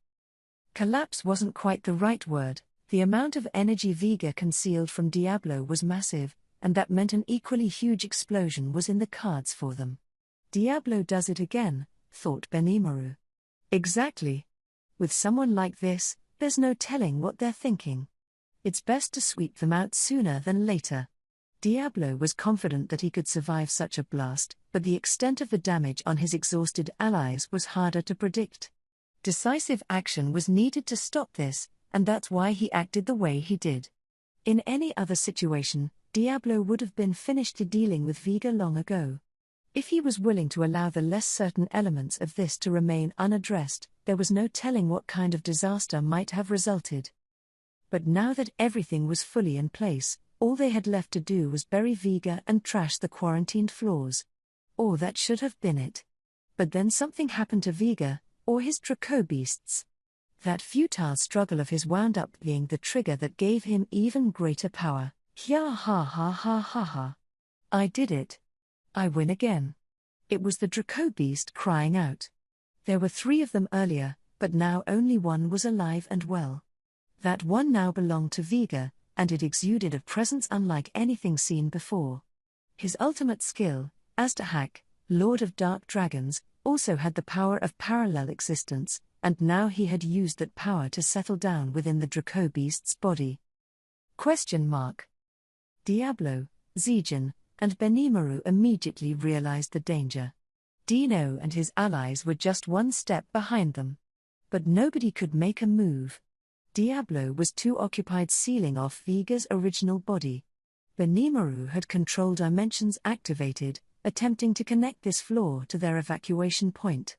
Collapse wasn't quite the right word. The amount of energy Viga concealed from Diablo was massive, and that meant an equally huge explosion was in the cards for them. Diablo does it again, thought Benimaru. Exactly. With someone like this, there's no telling what they're thinking. It's best to sweep them out sooner than later. Diablo was confident that he could survive such a blast, but the extent of the damage on his exhausted allies was harder to predict. Decisive action was needed to stop this, and that's why he acted the way he did. In any other situation, Diablo would have been finished dealing with Viga long ago. If he was willing to allow the less certain elements of this to remain unaddressed, there was no telling what kind of disaster might have resulted. But now that everything was fully in place, all they had left to do was bury Viga and trash the quarantined floors. Or that should have been it. But then something happened to Viga, or his Dracobeasts. That futile struggle of his wound up being the trigger that gave him even greater power. Ha ha ha ha ha ha. I did it. I win again. It was the Dracobeast crying out. There were 3 of them earlier, but now only one was alive and well. That one now belonged to Vega, and it exuded a presence unlike anything seen before. His ultimate skill, Aztahak, Lord of Dark Dragons, also had the power of parallel existence, and now he had used that power to settle down within the Draco Beast's body. Diablo, Zijin, and Benimaru immediately realized the danger. Dino and his allies were just one step behind them. But nobody could make a move. Diablo was too occupied sealing off Vega's original body. Benimaru had control dimensions activated, attempting to connect this floor to their evacuation point.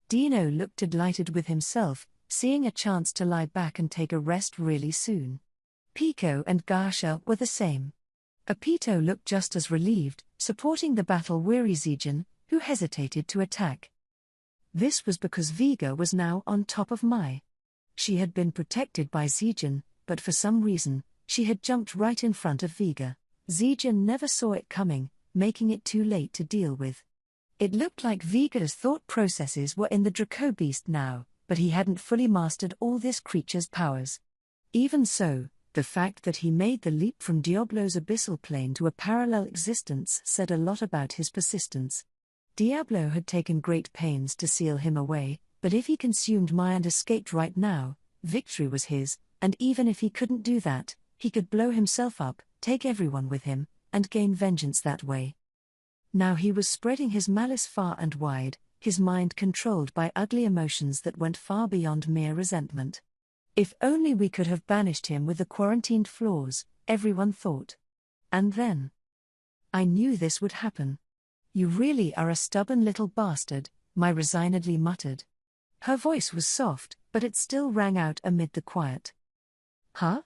Dino looked delighted with himself, seeing a chance to lie back and take a rest really soon. Pico and Gasha were the same. Apito looked just as relieved, supporting the battle-weary Zijin, who hesitated to attack. This was because Vega was now on top of Mai. She had been protected by Zijin, but for some reason, she had jumped right in front of Vega. Zijin never saw it coming, making it too late to deal with. It looked like Vega's thought processes were in the Draco Beast now, but he hadn't fully mastered all this creature's powers. Even so, the fact that he made the leap from Diablo's abyssal plane to a parallel existence said a lot about his persistence. Diablo had taken great pains to seal him away, but if he consumed Mai and escaped right now, victory was his, and even if he couldn't do that, he could blow himself up, take everyone with him, and gain vengeance that way. Now he was spreading his malice far and wide, his mind controlled by ugly emotions that went far beyond mere resentment. If only we could have banished him with the quarantined floors, everyone thought. And then. I knew this would happen. You really are a stubborn little bastard, Mai resignedly muttered. Her voice was soft, but it still rang out amid the quiet. Huh?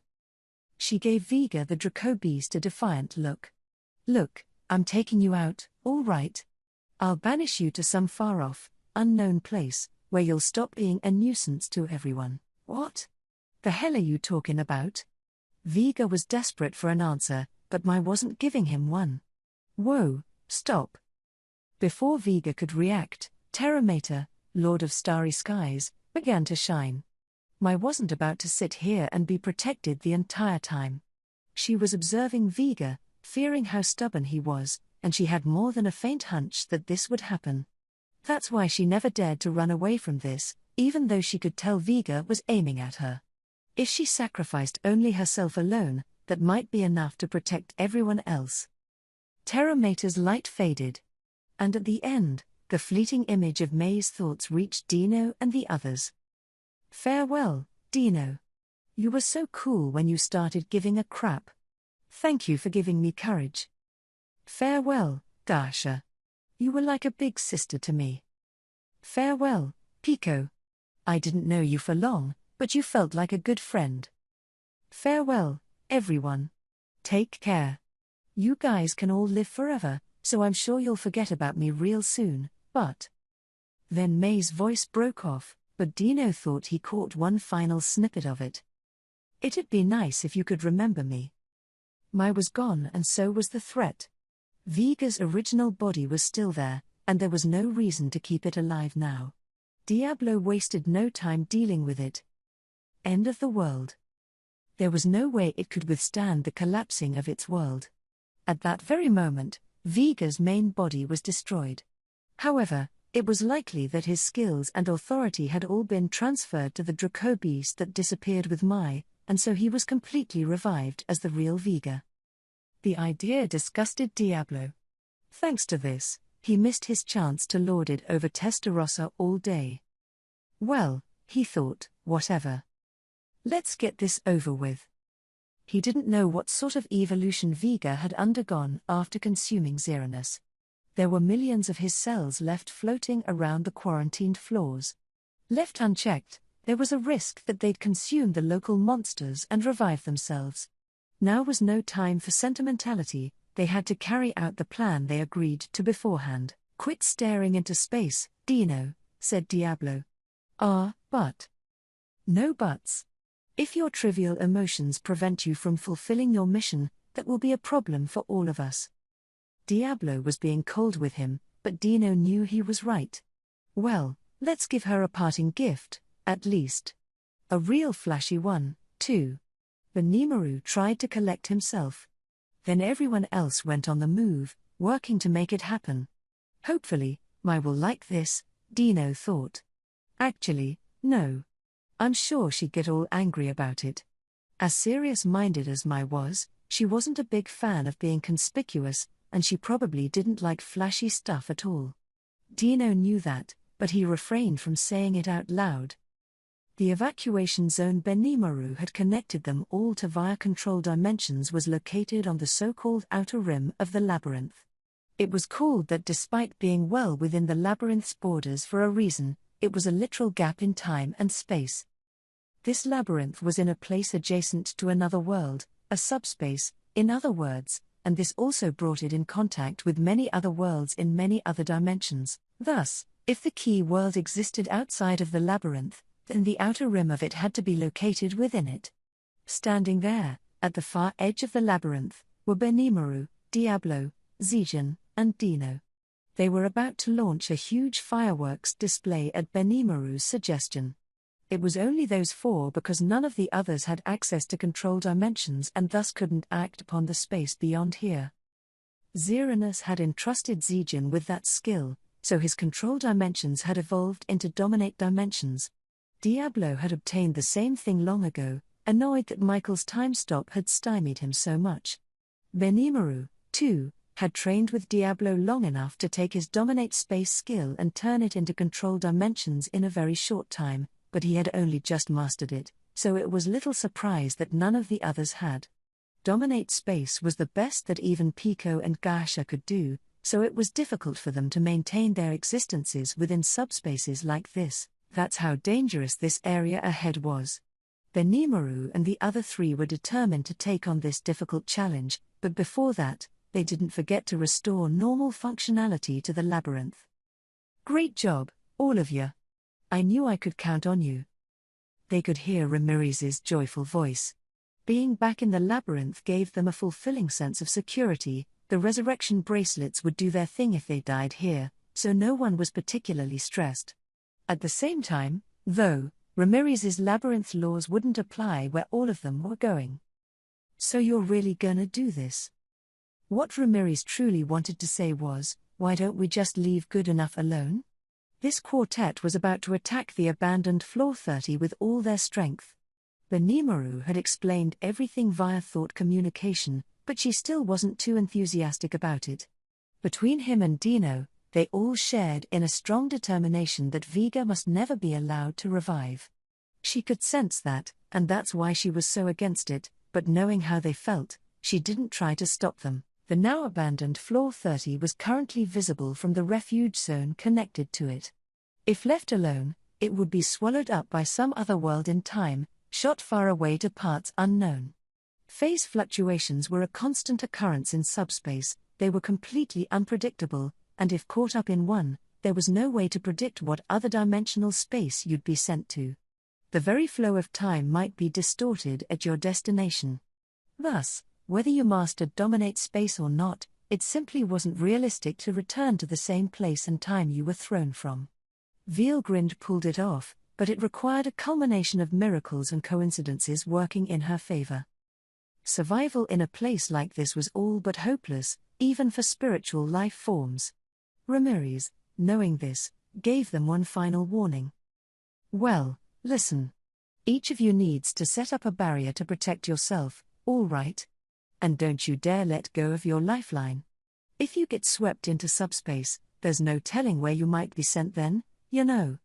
She gave Vega the Draco Beast a defiant look. Look, I'm taking you out, all right. I'll banish you to some far-off, unknown place, where you'll stop being a nuisance to everyone. What? The hell are you talking about? Vega was desperate for an answer, but Mai wasn't giving him one. Whoa, stop. Before Vega could react, Terramater, Lord of Starry Skies, began to shine. Mai wasn't about to sit here and be protected the entire time. She was observing Vega, fearing how stubborn he was, and she had more than a faint hunch that this would happen. That's why she never dared to run away from this, even though she could tell Vega was aiming at her. If she sacrificed only herself alone, that might be enough to protect everyone else. Terramater's light faded. And at the end, the fleeting image of Mai's thoughts reached Dino and the others. Farewell, Dino. You were so cool when you started giving a crap. Thank you for giving me courage. Farewell, Dasha. You were like a big sister to me. Farewell, Pico. I didn't know you for long, but you felt like a good friend. Farewell, everyone. Take care. You guys can all live forever, so I'm sure you'll forget about me real soon, but... Then Mai's voice broke off, but Dino thought he caught one final snippet of it. It'd be nice if you could remember me. Mai was gone and so was the threat. Vega's original body was still there, and there was no reason to keep it alive now. Diablo wasted no time dealing with it. End of the world. There was no way it could withstand the collapsing of its world. At that very moment, Vega's main body was destroyed. However, it was likely that his skills and authority had all been transferred to the Draco Beast that disappeared with Mai, and so he was completely revived as the real Vega. The idea disgusted Diablo. Thanks to this, he missed his chance to lord it over Testarossa all day. Well, he thought, whatever. Let's get this over with. He didn't know what sort of evolution Vega had undergone after consuming Xeranus. There were millions of his cells left floating around the quarantined floors. Left unchecked, there was a risk that they'd consume the local monsters and revive themselves. Now was no time for sentimentality, they had to carry out the plan they agreed to beforehand. Quit staring into space, Dino, said Diablo. But. No buts. If your trivial emotions prevent you from fulfilling your mission, that will be a problem for all of us. Diablo was being cold with him, but Dino knew he was right. Well, let's give her a parting gift, at least. A real flashy one, 2. Benimaru tried to collect himself. Then everyone else went on the move, working to make it happen. Hopefully, Mai will like this, Dino thought. Actually, no. I'm sure she'd get all angry about it. As serious-minded as Mai was, she wasn't a big fan of being conspicuous, and she probably didn't like flashy stuff at all. Dino knew that, but he refrained from saying it out loud. The evacuation zone Benimaru had connected them all to via control dimensions was located on the so-called outer rim of the labyrinth. It was called that despite being well within the labyrinth's borders for a reason. It was a literal gap in time and space. This labyrinth was in a place adjacent to another world, a subspace, in other words, and this also brought it in contact with many other worlds in many other dimensions. Thus, if the key world existed outside of the labyrinth, then the outer rim of it had to be located within it. Standing there, at the far edge of the labyrinth, were Benimaru, Diablo, Zijin, and Dino. They were about to launch a huge fireworks display at Benimaru's suggestion. It was only those four because none of the others had access to control dimensions and thus couldn't act upon the space beyond here. Xeranus had entrusted Zijin with that skill, so his control dimensions had evolved into dominate dimensions. Diablo had obtained the same thing long ago, annoyed that Michael's time stop had stymied him so much. Benimaru, too, had trained with Diablo long enough to take his dominate space skill and turn it into control dimensions in a very short time, but he had only just mastered it, so it was little surprise that none of the others had. Dominate space was the best that even Pico and Gasha could do, so it was difficult for them to maintain their existences within subspaces like this. That's how dangerous this area ahead was. Benimaru and the other three were determined to take on this difficult challenge, but before that, they didn't forget to restore normal functionality to the labyrinth. Great job, all of you. I knew I could count on you. They could hear Ramirez's joyful voice. Being back in the labyrinth gave them a fulfilling sense of security. The resurrection bracelets would do their thing if they died here, so no one was particularly stressed. At the same time, though, Ramirez's labyrinth laws wouldn't apply where all of them were going. So you're really gonna do this? What Ramirez truly wanted to say was, why don't we just leave good enough alone? This quartet was about to attack the abandoned Floor 30 with all their strength. Benimaru had explained everything via thought communication, but she still wasn't too enthusiastic about it. Between him and Dino, they all shared in a strong determination that Vega must never be allowed to revive. She could sense that, and that's why she was so against it, but knowing how they felt, she didn't try to stop them. The now abandoned Floor 30 was currently visible from the refuge zone connected to it. If left alone, it would be swallowed up by some other world in time, shot far away to parts unknown. Phase fluctuations were a constant occurrence in subspace, they were completely unpredictable, and if caught up in one, there was no way to predict what other dimensional space you'd be sent to. The very flow of time might be distorted at your destination. Thus, whether you mastered dominate space or not, it simply wasn't realistic to return to the same place and time you were thrown from. Vielgrind pulled it off, but it required a culmination of miracles and coincidences working in her favor. Survival in a place like this was all but hopeless, even for spiritual life forms. Ramirez, knowing this, gave them one final warning. Well, listen. Each of you needs to set up a barrier to protect yourself, all right? And don't you dare let go of your lifeline. If you get swept into subspace, there's no telling where you might be sent then, you know.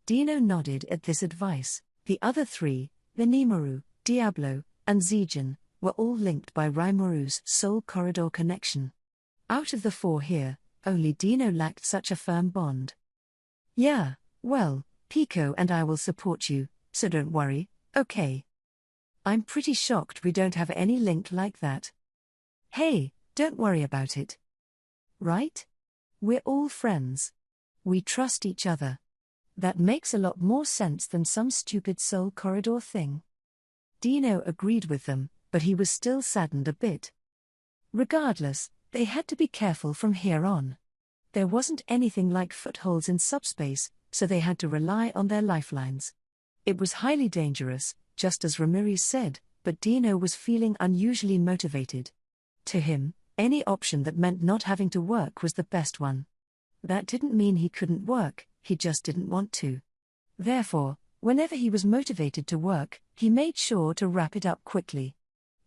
Dino nodded at this advice. The other three, Benimaru, Diablo, and Zijin, were all linked by Rimauru's soul corridor connection. Out of the four here, only Dino lacked such a firm bond. Yeah, well, Pico and I will support you, so don't worry, okay? I'm pretty shocked we don't have any link like that. Hey, don't worry about it. Right? We're all friends. We trust each other. That makes a lot more sense than some stupid soul corridor thing. Dino agreed with them, but he was still saddened a bit. Regardless, they had to be careful from here on. There wasn't anything like footholds in subspace, so they had to rely on their lifelines. It was highly dangerous, just as Ramirez said, but Dino was feeling unusually motivated. To him, any option that meant not having to work was the best one. That didn't mean he couldn't work, he just didn't want to. Therefore, whenever he was motivated to work, he made sure to wrap it up quickly.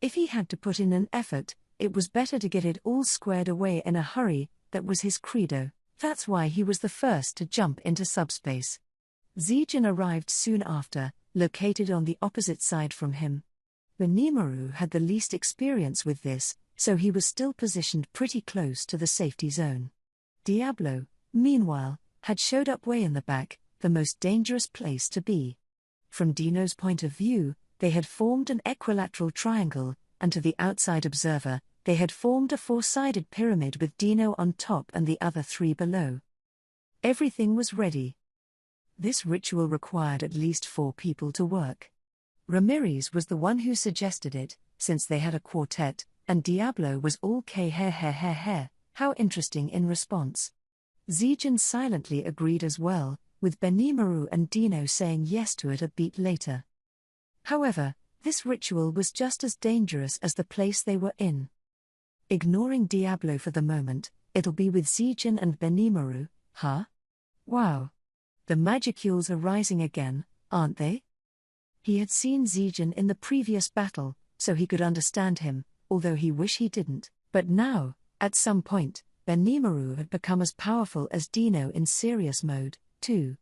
If he had to put in an effort, it was better to get it all squared away in a hurry. That was his credo. That's why he was the first to jump into subspace. Zijin arrived soon after, located on the opposite side from him. Benimaru had the least experience with this, so he was still positioned pretty close to the safety zone. Diablo, meanwhile, had showed up way in the back, the most dangerous place to be. From Dino's point of view, they had formed an equilateral triangle, and to the outside observer, they had formed a four-sided pyramid with Dino on top and the other three below. Everything was ready. This ritual required at least 4 people to work. Ramirez was the one who suggested it, since they had a quartet, and Diablo was all how interesting in response. Zijin silently agreed as well, with Benimaru and Dino saying yes to it a beat later. However, this ritual was just as dangerous as the place they were in. Ignoring Diablo for the moment, it'll be with Zijin and Benimaru, huh? Wow. The magicules are rising again, aren't they? He had seen Zijin in the previous battle, so he could understand him, although he wished he didn't. But now, at some point, Benimaru had become as powerful as Dino in serious mode, too.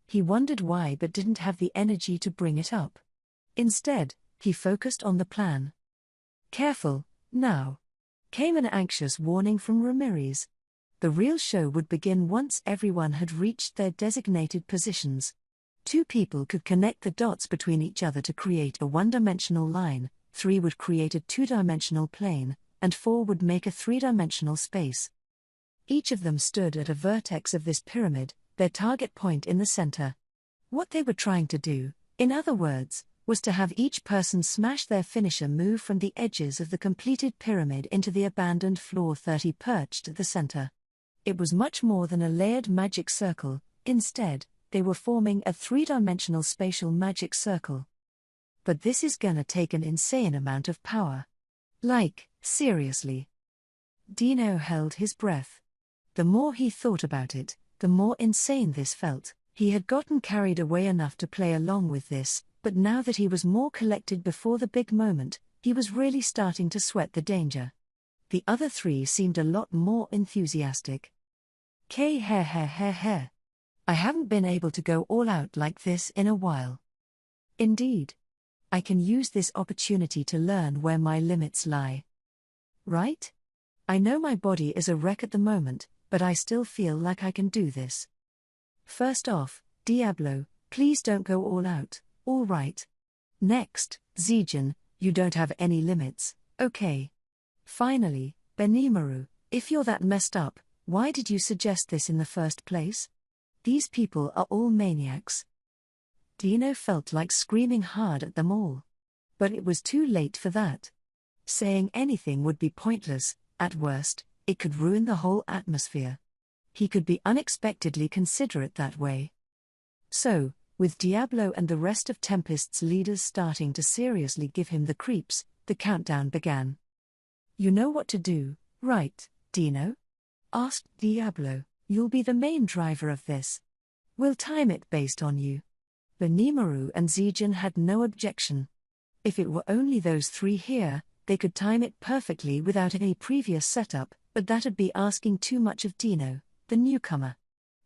He wondered why but didn't have the energy to bring it up. Instead, he focused on the plan. Careful, now. Came an anxious warning from Ramirez. The real show would begin once everyone had reached their designated positions. 2 people could connect the dots between each other to create a one-dimensional line, 3 would create a 2-dimensional plane, and 4 would make a 3-dimensional space. Each of them stood at a vertex of this pyramid, their target point in the center. What they were trying to do, in other words, was to have each person smash their finisher move from the edges of the completed pyramid into the abandoned floor 30 perched at the center. It was much more than a layered magic circle, instead, they were forming a 3-dimensional spatial magic circle. But this is gonna take an insane amount of power. Like, seriously. Dino held his breath. The more he thought about it, the more insane this felt. He had gotten carried away enough to play along with this, but now that he was more collected before the big moment, he was really starting to sweat the danger. The other 3 seemed a lot more enthusiastic. I haven't been able to go all out like this in a while. Indeed. I can use this opportunity to learn where my limits lie. Right? I know my body is a wreck at the moment, but I still feel like I can do this. First off, Diablo, please don't go all out, all right? Next, Zijin, you don't have any limits, okay? Finally, Benimaru, if you're that messed up, why did you suggest this in the first place? These people are all maniacs. Dino felt like screaming hard at them all. But it was too late for that. Saying anything would be pointless, at worst, it could ruin the whole atmosphere. He could be unexpectedly considerate that way. So, with Diablo and the rest of Tempest's leaders starting to seriously give him the creeps, the countdown began. You know what to do, right, Dino? Asked Diablo. You'll be the main driver of this. We'll time it based on you. Benimaru and Zijin had no objection. If it were only those 3 here, they could time it perfectly without any previous setup, but that'd be asking too much of Dino, the newcomer.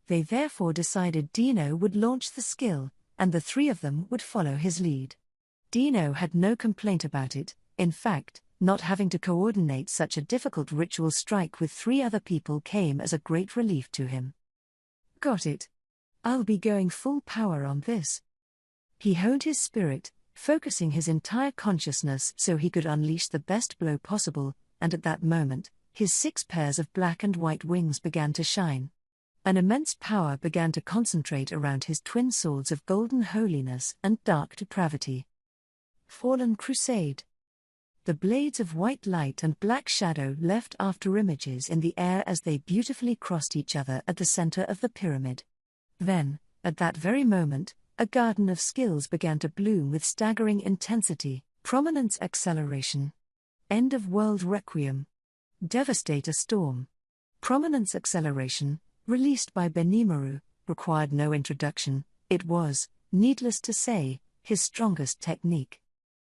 They therefore decided Dino would launch the skill, and the 3 of them would follow his lead. Dino had no complaint about it. In fact, not having to coordinate such a difficult ritual strike with 3 other people came as a great relief to him. Got it. I'll be going full power on this. He honed his spirit, focusing his entire consciousness so he could unleash the best blow possible, and at that moment, his 6 pairs of black and white wings began to shine. An immense power began to concentrate around his twin swords of golden holiness and dark depravity. Fallen Crusade. The blades of white light and black shadow left after images in the air as they beautifully crossed each other at the center of the pyramid. Then, at that very moment, a garden of skills began to bloom with staggering intensity. Prominence acceleration. End of world requiem. Devastator storm. Prominence acceleration, released by Benimaru, required no introduction. It was, needless to say, his strongest technique.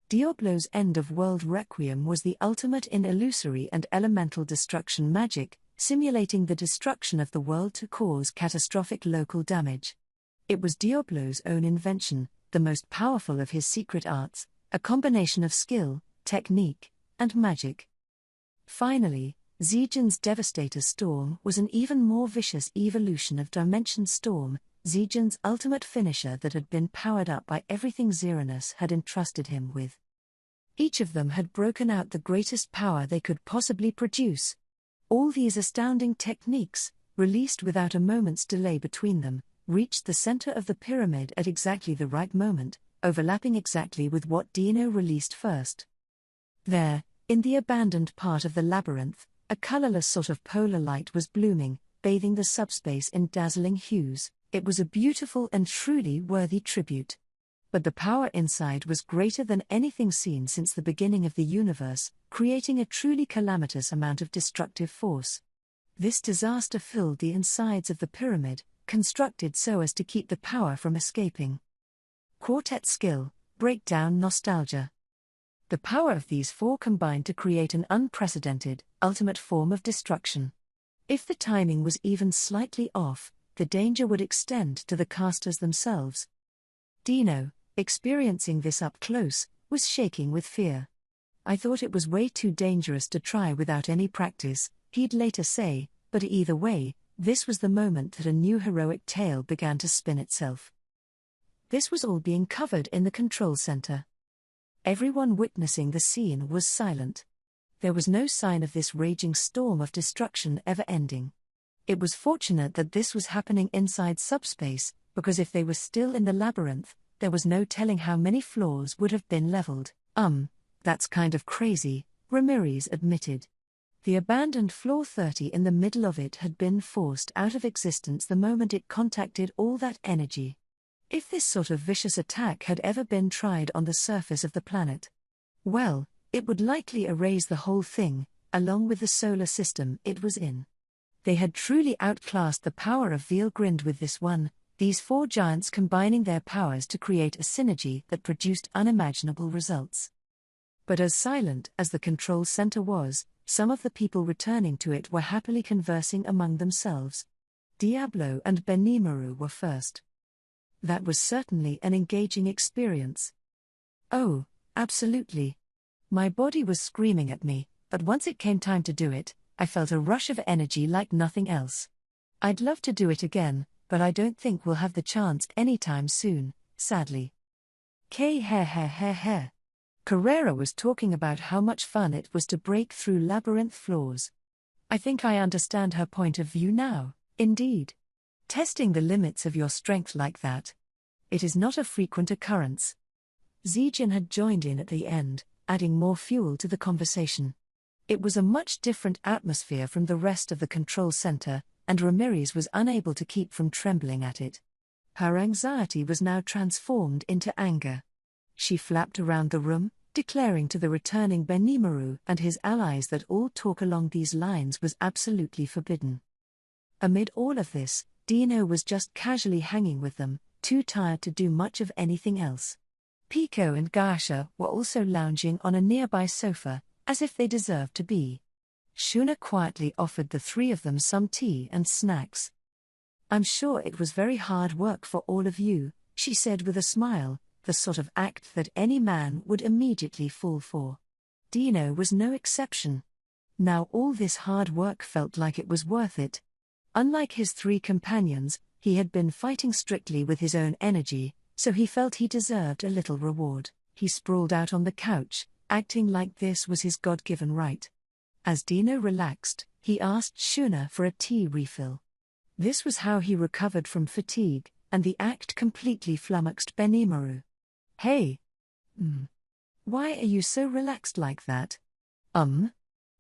Diablo's End of World Requiem was the ultimate in illusory and elemental destruction magic, simulating the destruction of the world to cause catastrophic local damage. It was Diablo's own invention, the most powerful of his secret arts, a combination of skill, technique, and magic. Finally, Zijin's Devastator Storm was an even more vicious evolution of Dimension Storm, Zijin's ultimate finisher that had been powered up by everything Xeranus had entrusted him with. Each of them had broken out the greatest power they could possibly produce. All these astounding techniques, released without a moment's delay between them, reached the center of the pyramid at exactly the right moment, overlapping exactly with what Dino released first. There, in the abandoned part of the labyrinth, a colorless sort of polar light was blooming, bathing the subspace in dazzling hues. It was a beautiful and truly worthy tribute. But the power inside was greater than anything seen since the beginning of the universe, creating a truly calamitous amount of destructive force. This disaster filled the insides of the pyramid, constructed so as to keep the power from escaping. Quartet skill, breakdown nostalgia. The power of these four combined to create an unprecedented, ultimate form of destruction. If the timing was even slightly off, the danger would extend to the casters themselves. Dino, experiencing this up close, was shaking with fear. "I thought it was way too dangerous to try without any practice," he'd later say, but either way, this was the moment that a new heroic tale began to spin itself. This was all being covered in the control center. Everyone witnessing the scene was silent. There was no sign of this raging storm of destruction ever ending. It was fortunate that this was happening inside subspace, because if they were still in the labyrinth, there was no telling how many floors would have been leveled. That's kind of crazy, Ramirez admitted. The abandoned floor 30 in the middle of it had been forced out of existence the moment it contacted all that energy. If this sort of vicious attack had ever been tried on the surface of the planet, well, it would likely erase the whole thing, along with the solar system it was in. They had truly outclassed the power of Veilgrind with this one, these four giants combining their powers to create a synergy that produced unimaginable results. But as silent as the control center was, some of the people returning to it were happily conversing among themselves. Diablo and Benimaru were first. That was certainly an engaging experience. "Oh, absolutely. My body was screaming at me, but once it came time to do it, I felt a rush of energy like nothing else. I'd love to do it again, but I don't think we'll have the chance anytime soon, sadly." Carrera was talking about how much fun it was to break through labyrinth floors. "I think I understand her point of view now, indeed. Testing the limits of your strength like that. It is not a frequent occurrence." Zijin had joined in at the end, adding more fuel to the conversation. It was a much different atmosphere from the rest of the control center, and Ramirez was unable to keep from trembling at it. Her anxiety was now transformed into anger. She flapped around the room, declaring to the returning Benimaru and his allies that all talk along these lines was absolutely forbidden. Amid all of this, Dino was just casually hanging with them, too tired to do much of anything else. Pico and Gasha were also lounging on a nearby sofa, as if they deserved to be. Shuna quietly offered the three of them some tea and snacks. "I'm sure it was very hard work for all of you," she said with a smile, the sort of act that any man would immediately fall for. Dino was no exception. Now all this hard work felt like it was worth it. Unlike his three companions, he had been fighting strictly with his own energy, so he felt he deserved a little reward. He sprawled out on the couch, acting like this was his God-given right. As Dino relaxed, he asked Shuna for a tea refill. This was how he recovered from fatigue, and the act completely flummoxed Benimaru. "Hey. Why are you so relaxed like that?"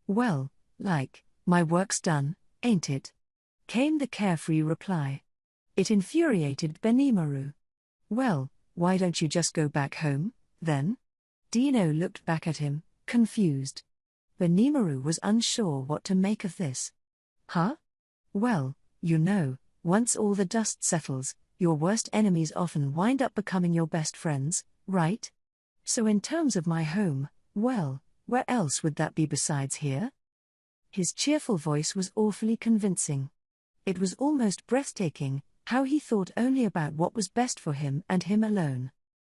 Well, my work's done, ain't it?" came the carefree reply. It infuriated Benimaru. Well, why don't you just go back home, then? Dino looked back at him, confused. Benimaru was unsure what to make of this. Huh? Well, once all the dust settles, your worst enemies often wind up becoming your best friends, right? So in terms of my home, well, where else would that be besides here? His cheerful voice was awfully convincing. It was almost breathtaking, how he thought only about what was best for him and him alone.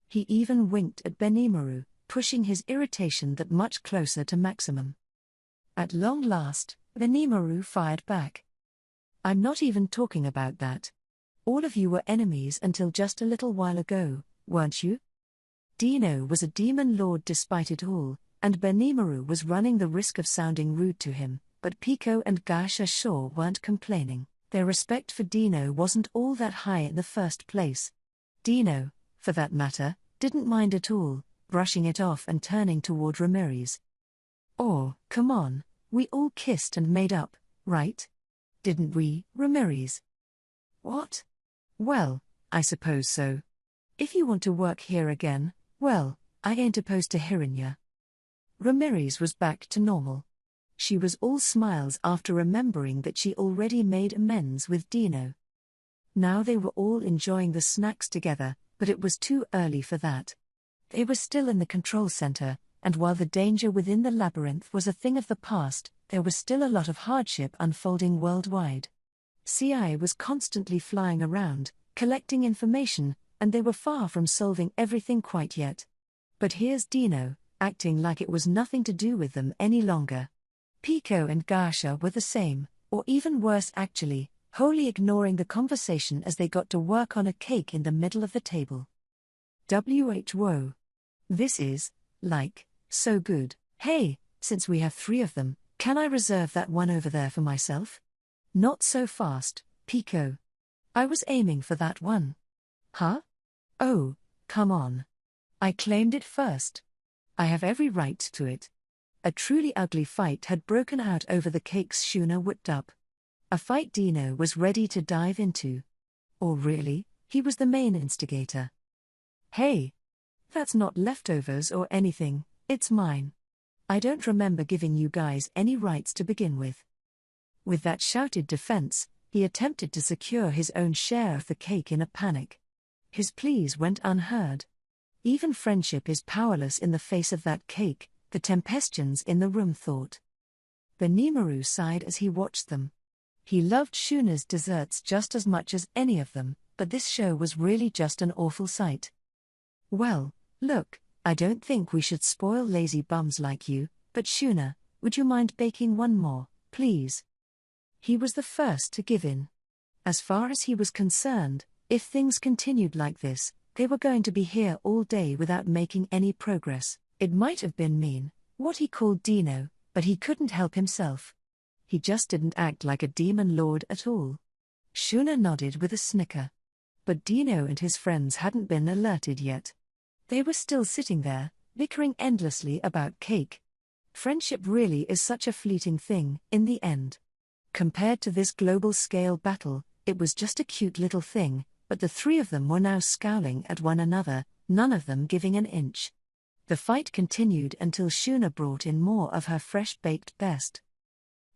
He even winked at Benimaru, pushing his irritation that much closer to maximum. At long last, Benimaru fired back. I'm not even talking about that. All of you were enemies until just a little while ago, weren't you? Dino was a demon lord despite it all, and Benimaru was running the risk of sounding rude to him, but Pico and Gasha sure weren't complaining. Their respect for Dino wasn't all that high in the first place. Dino, for that matter, didn't mind at all, brushing it off and turning toward Ramirez. Oh, come on, we all kissed and made up, right? Didn't we, Ramirez? What? Well, I suppose so. If you want to work here again, well, I ain't opposed to hearing ya. Ramirez was back to normal. She was all smiles after remembering that she already made amends with Dino. Now they were all enjoying the snacks together, but it was too early for that. They were still in the control center, and while the danger within the labyrinth was a thing of the past, there was still a lot of hardship unfolding worldwide. CI was constantly flying around, collecting information, and they were far from solving everything quite yet. But here's Dino, acting like it was nothing to do with them any longer. Pico and Gasha were the same, or even worse actually, wholly ignoring the conversation as they got to work on a cake in the middle of the table. Whoa. This is, so good. Hey, since we have 3 of them, can I reserve that one over there for myself? Not so fast, Pico. I was aiming for that one. Huh? Oh, come on. I claimed it first. I have every right to it. A truly ugly fight had broken out over the cakes Shuna whipped up. A fight Dino was ready to dive into. Or really, he was the main instigator. Hey! That's not leftovers or anything, it's mine. I don't remember giving you guys any rights to begin with. With that shouted defense, he attempted to secure his own share of the cake in a panic. His pleas went unheard. Even friendship is powerless in the face of that cake, the Tempestians in the room thought. Benimaru sighed as he watched them. He loved Shuna's desserts just as much as any of them, but this show was really just an awful sight. Well, look, I don't think we should spoil lazy bums like you, but Shuna, would you mind baking one more, please? He was the first to give in. As far as he was concerned, if things continued like this, they were going to be here all day without making any progress. It might have been mean, what he called Dino, but he couldn't help himself. He just didn't act like a demon lord at all. Shuna nodded with a snicker. But Dino and his friends hadn't been alerted yet. They were still sitting there, bickering endlessly about cake. Friendship really is such a fleeting thing, in the end. Compared to this global-scale battle, it was just a cute little thing, but the 3 of them were now scowling at one another, none of them giving an inch. The fight continued until Shuna brought in more of her fresh-baked best.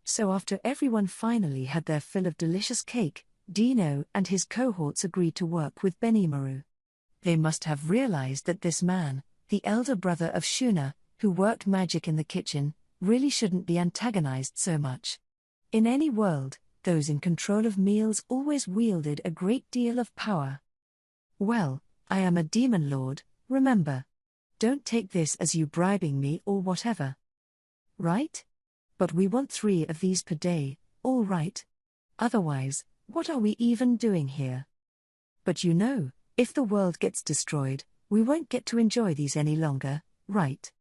So after everyone finally had their fill of delicious cake, Dino and his cohorts agreed to work with Benimaru. They must have realized that this man, the elder brother of Shuna, who worked magic in the kitchen, really shouldn't be antagonized so much. In any world, those in control of meals always wielded a great deal of power. Well, I am a demon lord, remember. Don't take this as you bribing me or whatever. Right? But we want 3 of these per day, all right? Otherwise, what are we even doing here? But if the world gets destroyed, we won't get to enjoy these any longer, right?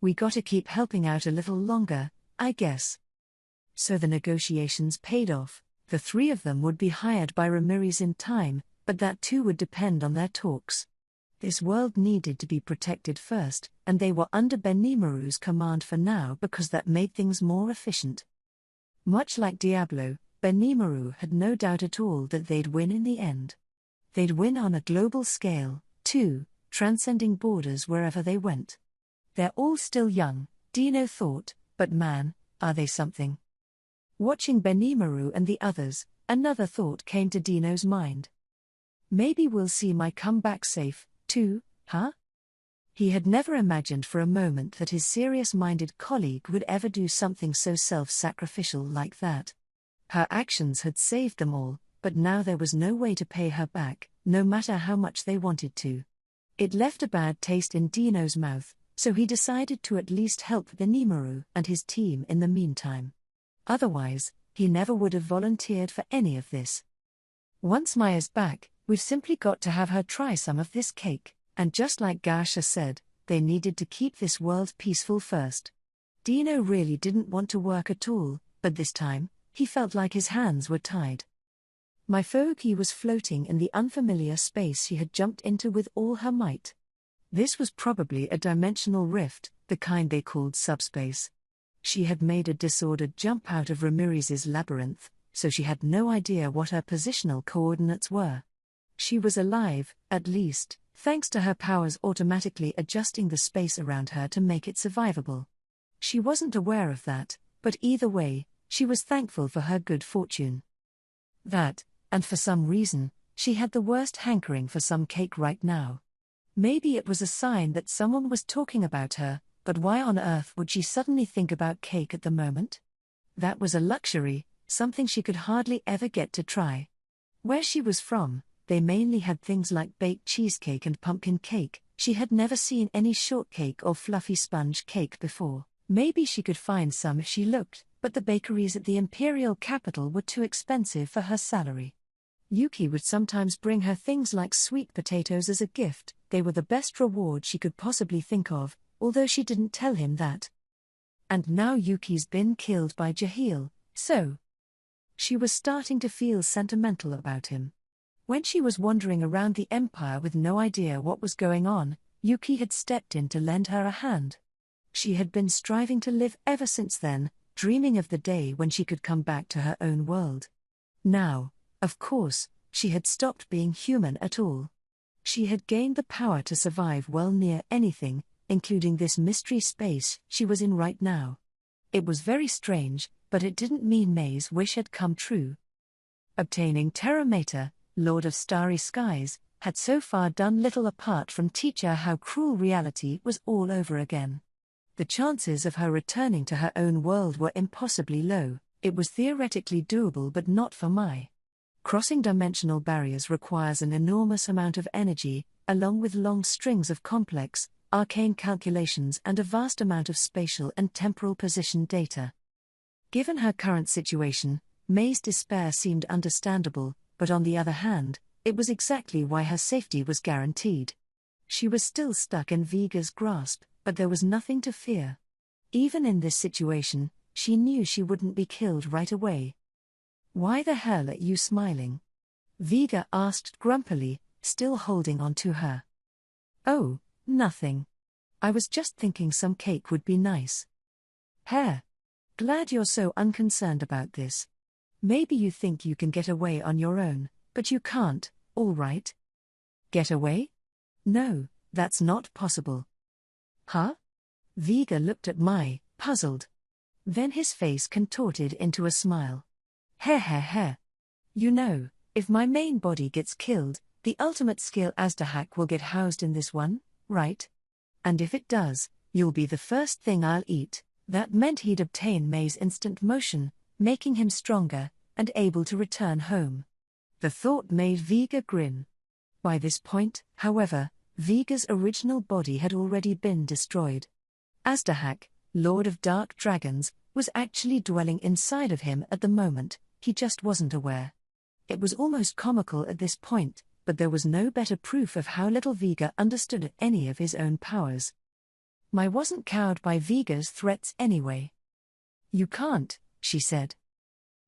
We gotta keep helping out a little longer, I guess. So the negotiations paid off. The 3 of them would be hired by Ramirez in time, but that too would depend on their talks. This world needed to be protected first, and they were under Benimaru's command for now because that made things more efficient. Much like Diablo, Benimaru had no doubt at all that they'd win in the end. They'd win on a global scale, 2, transcending borders wherever they went. They're all still young, Dino thought, but man, are they something. Watching Benimaru and the others, another thought came to Dino's mind. Maybe we'll see my comeback safe, too, huh? He had never imagined for a moment that his serious-minded colleague would ever do something so self-sacrificial like that. Her actions had saved them all, but now there was no way to pay her back, no matter how much they wanted to. It left a bad taste in Dino's mouth, so he decided to at least help Benimaru and his team in the meantime. Otherwise, he never would have volunteered for any of this. Once Maya's back, we've simply got to have her try some of this cake, and just like Gasha said, they needed to keep this world peaceful first. Dino really didn't want to work at all, but this time, he felt like his hands were tied. My Foki was floating in the unfamiliar space she had jumped into with all her might. This was probably a dimensional rift, the kind they called subspace. She had made a disordered jump out of Ramiriz's labyrinth, so she had no idea what her positional coordinates were. She was alive, at least, thanks to her powers automatically adjusting the space around her to make it survivable. She wasn't aware of that, but either way, she was thankful for her good fortune. That, and for some reason, she had the worst hankering for some cake right now. Maybe it was a sign that someone was talking about her, but why on earth would she suddenly think about cake at the moment? That was a luxury, something she could hardly ever get to try. Where she was from, they mainly had things like baked cheesecake and pumpkin cake. She had never seen any shortcake or fluffy sponge cake before. Maybe she could find some if she looked, but the bakeries at the imperial capital were too expensive for her salary. Yuki would sometimes bring her things like sweet potatoes as a gift. They were the best reward she could possibly think of, although she didn't tell him that. And now Yuki's been killed by Jahil, so she was starting to feel sentimental about him. When she was wandering around the empire with no idea what was going on, Yuki had stepped in to lend her a hand. She had been striving to live ever since then, dreaming of the day when she could come back to her own world. Now, of course, she had stopped being human at all. She had gained the power to survive well near anything, including this mystery space she was in right now. It was very strange, but it didn't mean May's wish had come true. Obtaining Terra Mater, Lord of Starry Skies, had so far done little apart from teach her how cruel reality was all over again. The chances of her returning to her own world were impossibly low. It was theoretically doable but not for Mai. Crossing dimensional barriers requires an enormous amount of energy, along with long strings of complex, arcane calculations and a vast amount of spatial and temporal position data. Given her current situation, May's despair seemed understandable, but on the other hand, it was exactly why her safety was guaranteed. She was still stuck in Viga's grasp, but there was nothing to fear. Even in this situation, she knew she wouldn't be killed right away. "Why the hell are you smiling?" Viga asked grumpily, still holding on to her. "Oh, nothing. I was just thinking some cake would be nice." "Heh. Glad you're so unconcerned about this. Maybe you think you can get away on your own, but you can't, all right?" "Get away? No, that's not possible." "Huh?" Viga looked at Mai, puzzled. Then his face contorted into a smile. Heh. You know, if my main body gets killed, the ultimate skill Azdahak will get housed in this one, right? And if it does, you'll be the first thing I'll eat." That meant he'd obtain May's instant motion, making him stronger, and able to return home. The thought made Viga grin. By this point, however, Viga's original body had already been destroyed. Azdahak, Lord of Dark Dragons, was actually dwelling inside of him at the moment, he just wasn't aware. It was almost comical at this point, but there was no better proof of how little Viga understood any of his own powers. Mai wasn't cowed by Viga's threats anyway. "You can't," she said.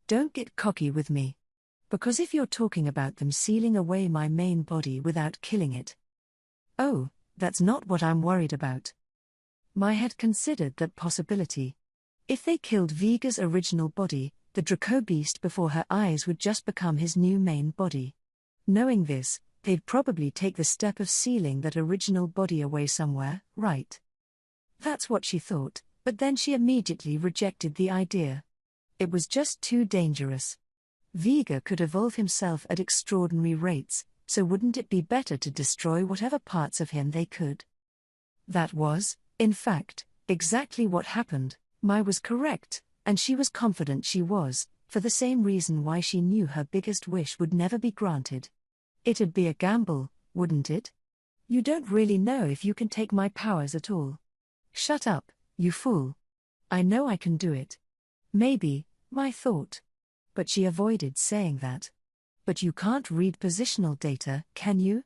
"Don't get cocky with me. Because if you're talking about them sealing away my main body without killing it." "Oh, that's not what I'm worried about." Mai had considered that possibility. If they killed Viga's original body, the Draco beast before her eyes would just become his new main body. Knowing this, they'd probably take the step of sealing that original body away somewhere, right? That's what she thought, but then she immediately rejected the idea. It was just too dangerous. Vega could evolve himself at extraordinary rates, so wouldn't it be better to destroy whatever parts of him they could? That was, in fact, exactly what happened. Mai was correct, and she was confident she was, for the same reason why she knew her biggest wish would never be granted. It'd be a gamble, wouldn't it? You don't really know if you can take my powers at all. Shut up, you fool. I know I can do it. Maybe, Mai thought. But she avoided saying that. But you can't read positional data, can you?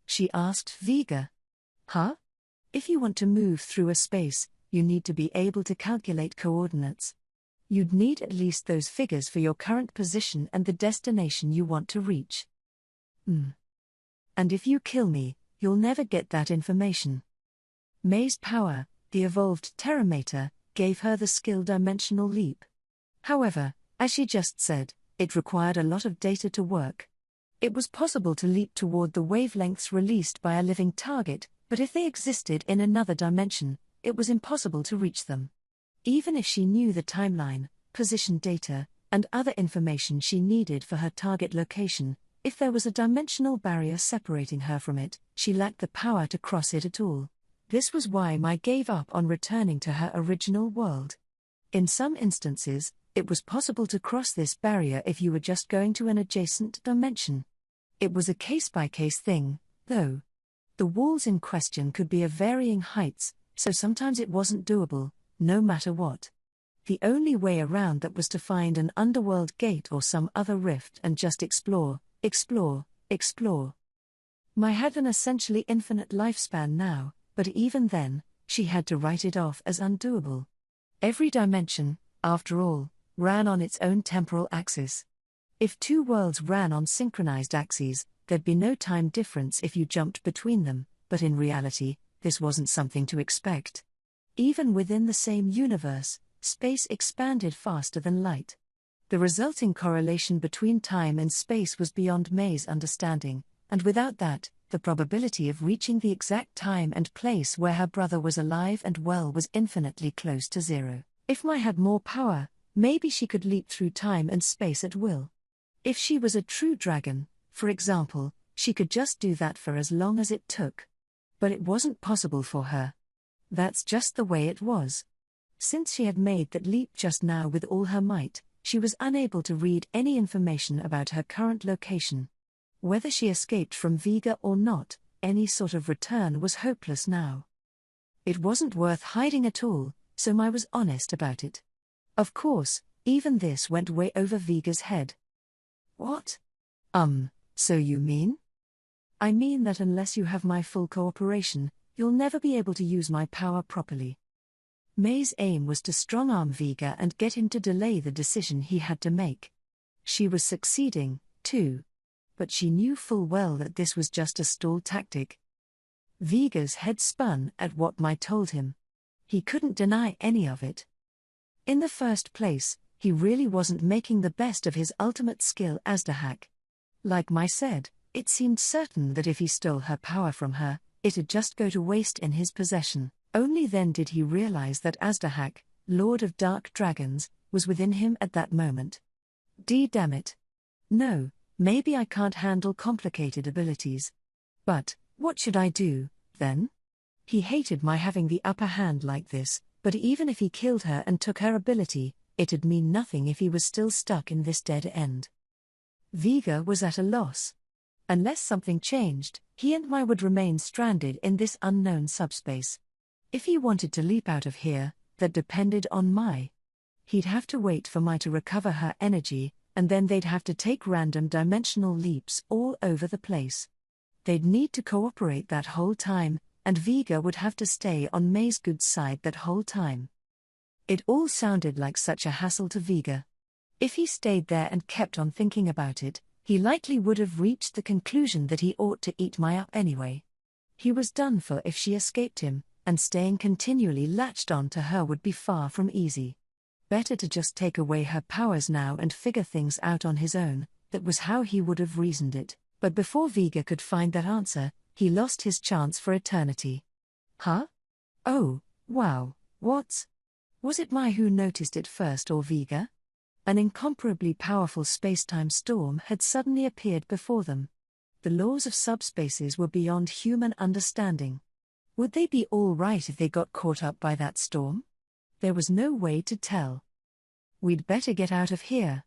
She asked Vega. Huh? If you want to move through a space, you need to be able to calculate coordinates. You'd need at least those figures for your current position and the destination you want to reach. And if you kill me, you'll never get that information. Mai's power, the evolved Terramater, gave her the skill dimensional leap. However, as she just said, it required a lot of data to work. It was possible to leap toward the wavelengths released by a living target, but if they existed in another dimension, it was impossible to reach them. Even if she knew the timeline, position data, and other information she needed for her target location, if there was a dimensional barrier separating her from it, she lacked the power to cross it at all. This was why Mai gave up on returning to her original world. In some instances, it was possible to cross this barrier if you were just going to an adjacent dimension. It was a case-by-case thing, though. The walls in question could be of varying heights, so sometimes it wasn't doable, no matter what. The only way around that was to find an underworld gate or some other rift and just explore. Mai had an essentially infinite lifespan now, but even then, she had to write it off as undoable. Every dimension, after all, ran on its own temporal axis. If two worlds ran on synchronized axes, there'd be no time difference if you jumped between them, but in reality, this wasn't something to expect. Even within the same universe, space expanded faster than light. The resulting correlation between time and space was beyond Mai's understanding, and without that, the probability of reaching the exact time and place where her brother was alive and well was infinitely close to zero. If Mai had more power, maybe she could leap through time and space at will. If she was a true dragon, for example, she could just do that for as long as it took. But it wasn't possible for her. That's just the way it was. Since she had made that leap just now with all her might, she was unable to read any information about her current location. Whether she escaped from Vega or not, any sort of return was hopeless now. It wasn't worth hiding at all, so Mai was honest about it. Of course, even this went way over Vega's head. What? So you mean? I mean that unless you have my full cooperation, you'll never be able to use my power properly. Mai's aim was to strong-arm Vega and get him to delay the decision he had to make. She was succeeding, too. But she knew full well that this was just a stall tactic. Vega's head spun at what Mai told him. He couldn't deny any of it. In the first place, he really wasn't making the best of his ultimate skill as the hack. Like Mai said, it seemed certain that if he stole her power from her, it'd just go to waste in his possession. Only then did he realize that Azdahak, Lord of Dark Dragons, was within him at that moment. Damn it. No, maybe I can't handle complicated abilities. But, what should I do, then? He hated my having the upper hand like this, but even if he killed her and took her ability, it'd mean nothing if he was still stuck in this dead end. Vega was at a loss. Unless something changed, he and Mai would remain stranded in this unknown subspace. If he wanted to leap out of here, that depended on Mai. He'd have to wait for Mai to recover her energy, and then they'd have to take random dimensional leaps all over the place. They'd need to cooperate that whole time, and Vega would have to stay on Mai's good side that whole time. It all sounded like such a hassle to Vega. If he stayed there and kept on thinking about it, he likely would have reached the conclusion that he ought to eat Mai up anyway. He was done for if she escaped him, and staying continually latched on to her would be far from easy. Better to just take away her powers now and figure things out on his own. That was how he would have reasoned it, But before Vega could find that answer, he lost his chance for eternity. Huh? Oh, wow, was it Mai who noticed it first or Vega? An incomparably powerful space-time storm had suddenly appeared before them. The laws of subspaces were beyond human understanding. Would they be all right if they got caught up by that storm? There was no way to tell. We'd better get out of here.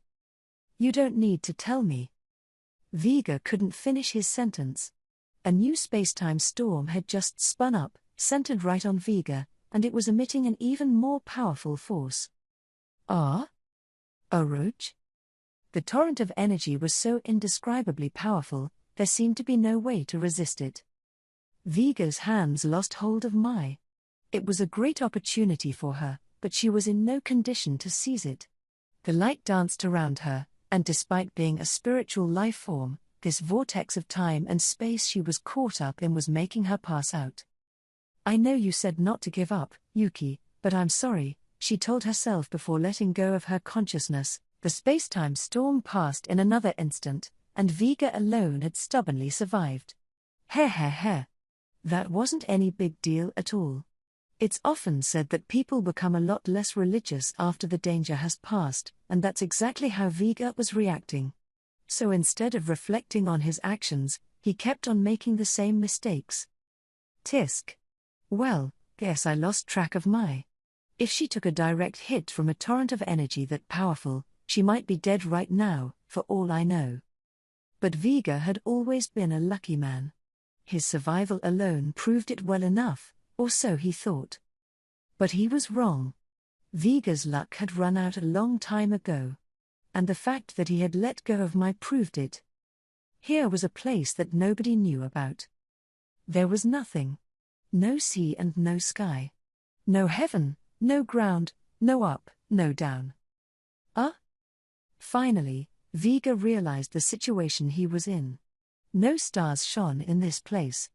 You don't need to tell me. Vega couldn't finish his sentence. A new space-time storm had just spun up, centered right on Vega, and it was emitting an even more powerful force. Ah? Oruj? The torrent of energy was so indescribably powerful, there seemed to be no way to resist it. Vega's hands lost hold of Mai. It was a great opportunity for her, but she was in no condition to seize it. The light danced around her, and despite being a spiritual life form, this vortex of time and space she was caught up in was making her pass out. I know you said not to give up, Yuki, but I'm sorry, she told herself before letting go of her consciousness. The space-time storm passed in another instant, and Vega alone had stubbornly survived. That wasn't any big deal at all. It's often said that people become a lot less religious after the danger has passed, and that's exactly how Vega was reacting. So instead of reflecting on his actions, he kept on making the same mistakes. Tisk. Well, guess I lost track of Mai. If she took a direct hit from a torrent of energy that powerful, she might be dead right now, for all I know. But Vega had always been a lucky man. His survival alone proved it well enough, or so he thought. But he was wrong. Vega's luck had run out a long time ago. And the fact that he had let go of Mai proved it. Here was a place that nobody knew about. There was nothing. No sea and no sky. No heaven, no ground, no up, no down. Finally, Vega realized the situation he was in. No stars shone in this place.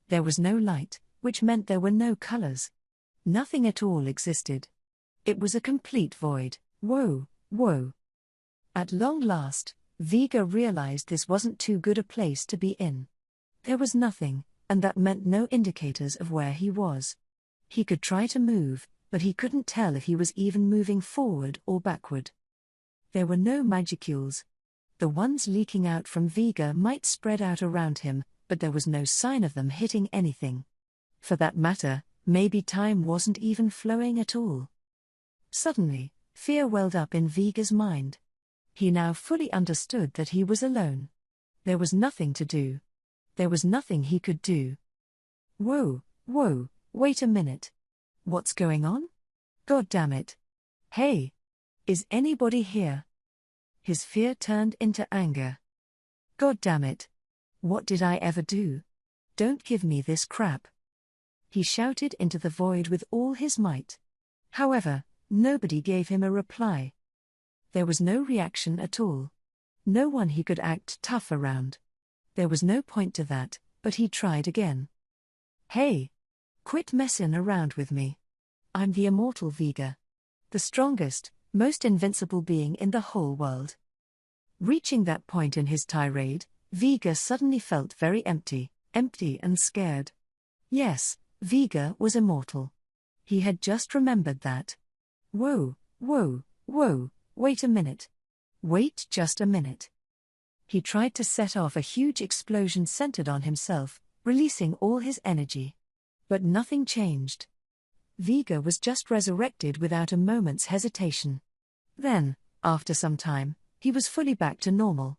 There was no light, which meant there were no colors. Nothing at all existed. It was a complete void. Whoa. At long last, Vega realized this wasn't too good a place to be in. There was nothing, and that meant no indicators of where he was. He could try to move, but he couldn't tell if he was even moving forward or backward. There were no magicules. The ones leaking out from Vega might spread out around him, but there was no sign of them hitting anything. For that matter, maybe time wasn't even flowing at all. Suddenly, fear welled up in Vega's mind. He now fully understood that he was alone. There was nothing to do. There was nothing he could do. Whoa, wait a minute. What's going on? God damn it. Hey! Is anybody here? His fear turned into anger. God damn it. What did I ever do? Don't give me this crap. He shouted into the void with all his might. However, nobody gave him a reply. There was no reaction at all. No one he could act tough around. There was no point to that, but he tried again. Hey! Quit messin' around with me. I'm the immortal Vega. The strongest, most invincible being in the whole world. Reaching that point in his tirade, Vega suddenly felt very empty and scared. Yes, Vega was immortal. He had just remembered that. Whoa, wait a minute. Wait just a minute. He tried to set off a huge explosion centered on himself, releasing all his energy. But nothing changed. Vega was just resurrected without a moment's hesitation. Then, after some time, he was fully back to normal.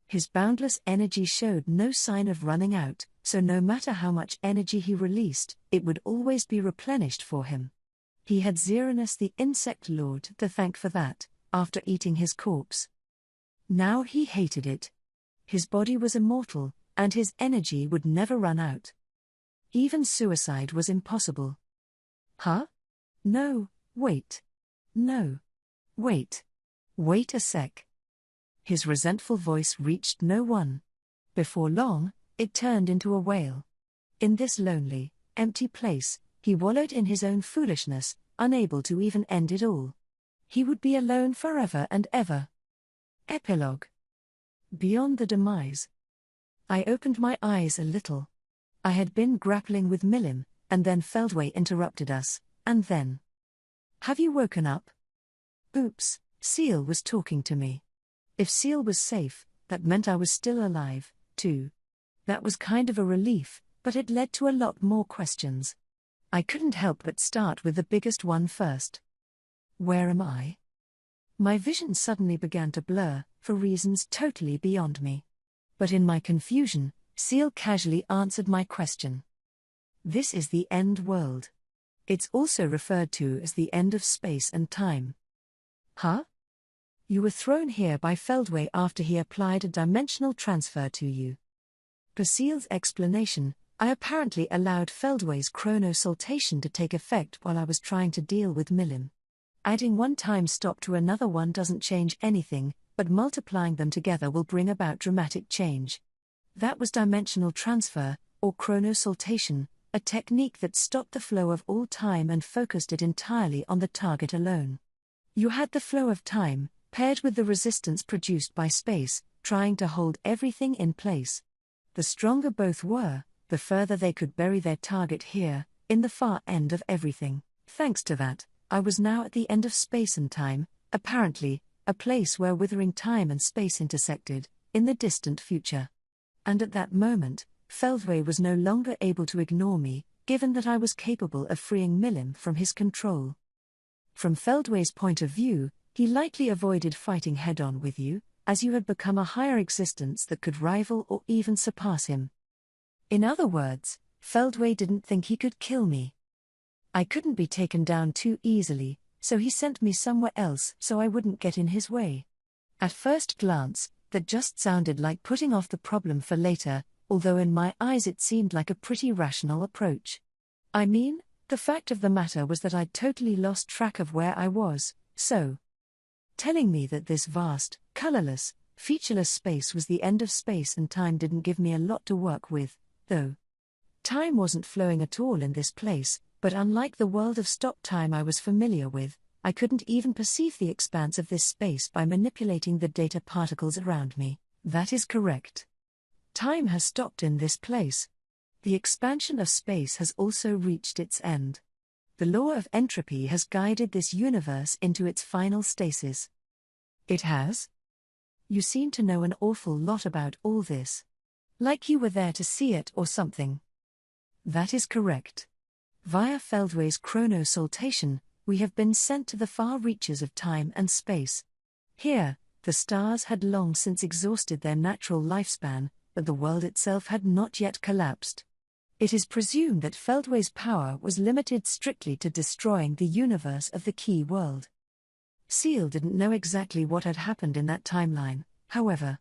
His boundless energy showed no sign of running out, so no matter how much energy he released, it would always be replenished for him. He had Xeranus the insect lord to thank for that, after eating his corpse. Now he hated it. His body was immortal, and his energy would never run out. Even suicide was impossible. Huh? No, wait. No. Wait a sec. His resentful voice reached no one. Before long, it turned into a wail. In this lonely, empty place, he wallowed in his own foolishness, unable to even end it all. He would be alone forever and ever. Epilogue. Beyond the demise. I opened my eyes a little. I had been grappling with Milim, and then Feldway interrupted us, and then. Have you woken up? Oops, Seal was talking to me. If Seal was safe, that meant I was still alive, too. That was kind of a relief, but it led to a lot more questions. I couldn't help but start with the biggest one first. Where am I? My vision suddenly began to blur, for reasons totally beyond me. But in my confusion, Seal casually answered my question. This is the end world. It's also referred to as the end of space and time. Huh? You were thrown here by Feldway after he applied a dimensional transfer to you. Per Seal's explanation, I apparently allowed Feldway's chronosaltation to take effect while I was trying to deal with Milim. Adding one time stop to another one doesn't change anything, but multiplying them together will bring about dramatic change. That was dimensional transfer, or chronosaltation, a technique that stopped the flow of all time and focused it entirely on the target alone. You had the flow of time, paired with the resistance produced by space, trying to hold everything in place. The stronger both were, the further they could bury their target here, in the far end of everything. Thanks to that, I was now at the end of space and time, apparently, a place where withering time and space intersected, in the distant future. And at that moment, Feldway was no longer able to ignore me, given that I was capable of freeing Milim from his control. From Feldway's point of view, he likely avoided fighting head-on with you, as you had become a higher existence that could rival or even surpass him. In other words, Feldway didn't think he could kill me. I couldn't be taken down too easily, so he sent me somewhere else so I wouldn't get in his way. At first glance, that just sounded like putting off the problem for later, although in my eyes it seemed like a pretty rational approach. I mean, the fact of the matter was that I'd totally lost track of where I was, so. Telling me that this vast, colorless, featureless space was the end of space and time didn't give me a lot to work with, though. Time wasn't flowing at all in this place, but unlike the world of stop time I was familiar with, I couldn't even perceive the expanse of this space by manipulating the data particles around me. That is correct. Time has stopped in this place. The expansion of space has also reached its end. The law of entropy has guided this universe into its final stasis. It has? You seem to know an awful lot about all this. Like you were there to see it or something. That is correct. Via Feldway's chronosaltation, we have been sent to the far reaches of time and space. Here, the stars had long since exhausted their natural lifespan, but the world itself had not yet collapsed. It is presumed that Feldway's power was limited strictly to destroying the universe of the key world. Seal didn't know exactly what had happened in that timeline, however.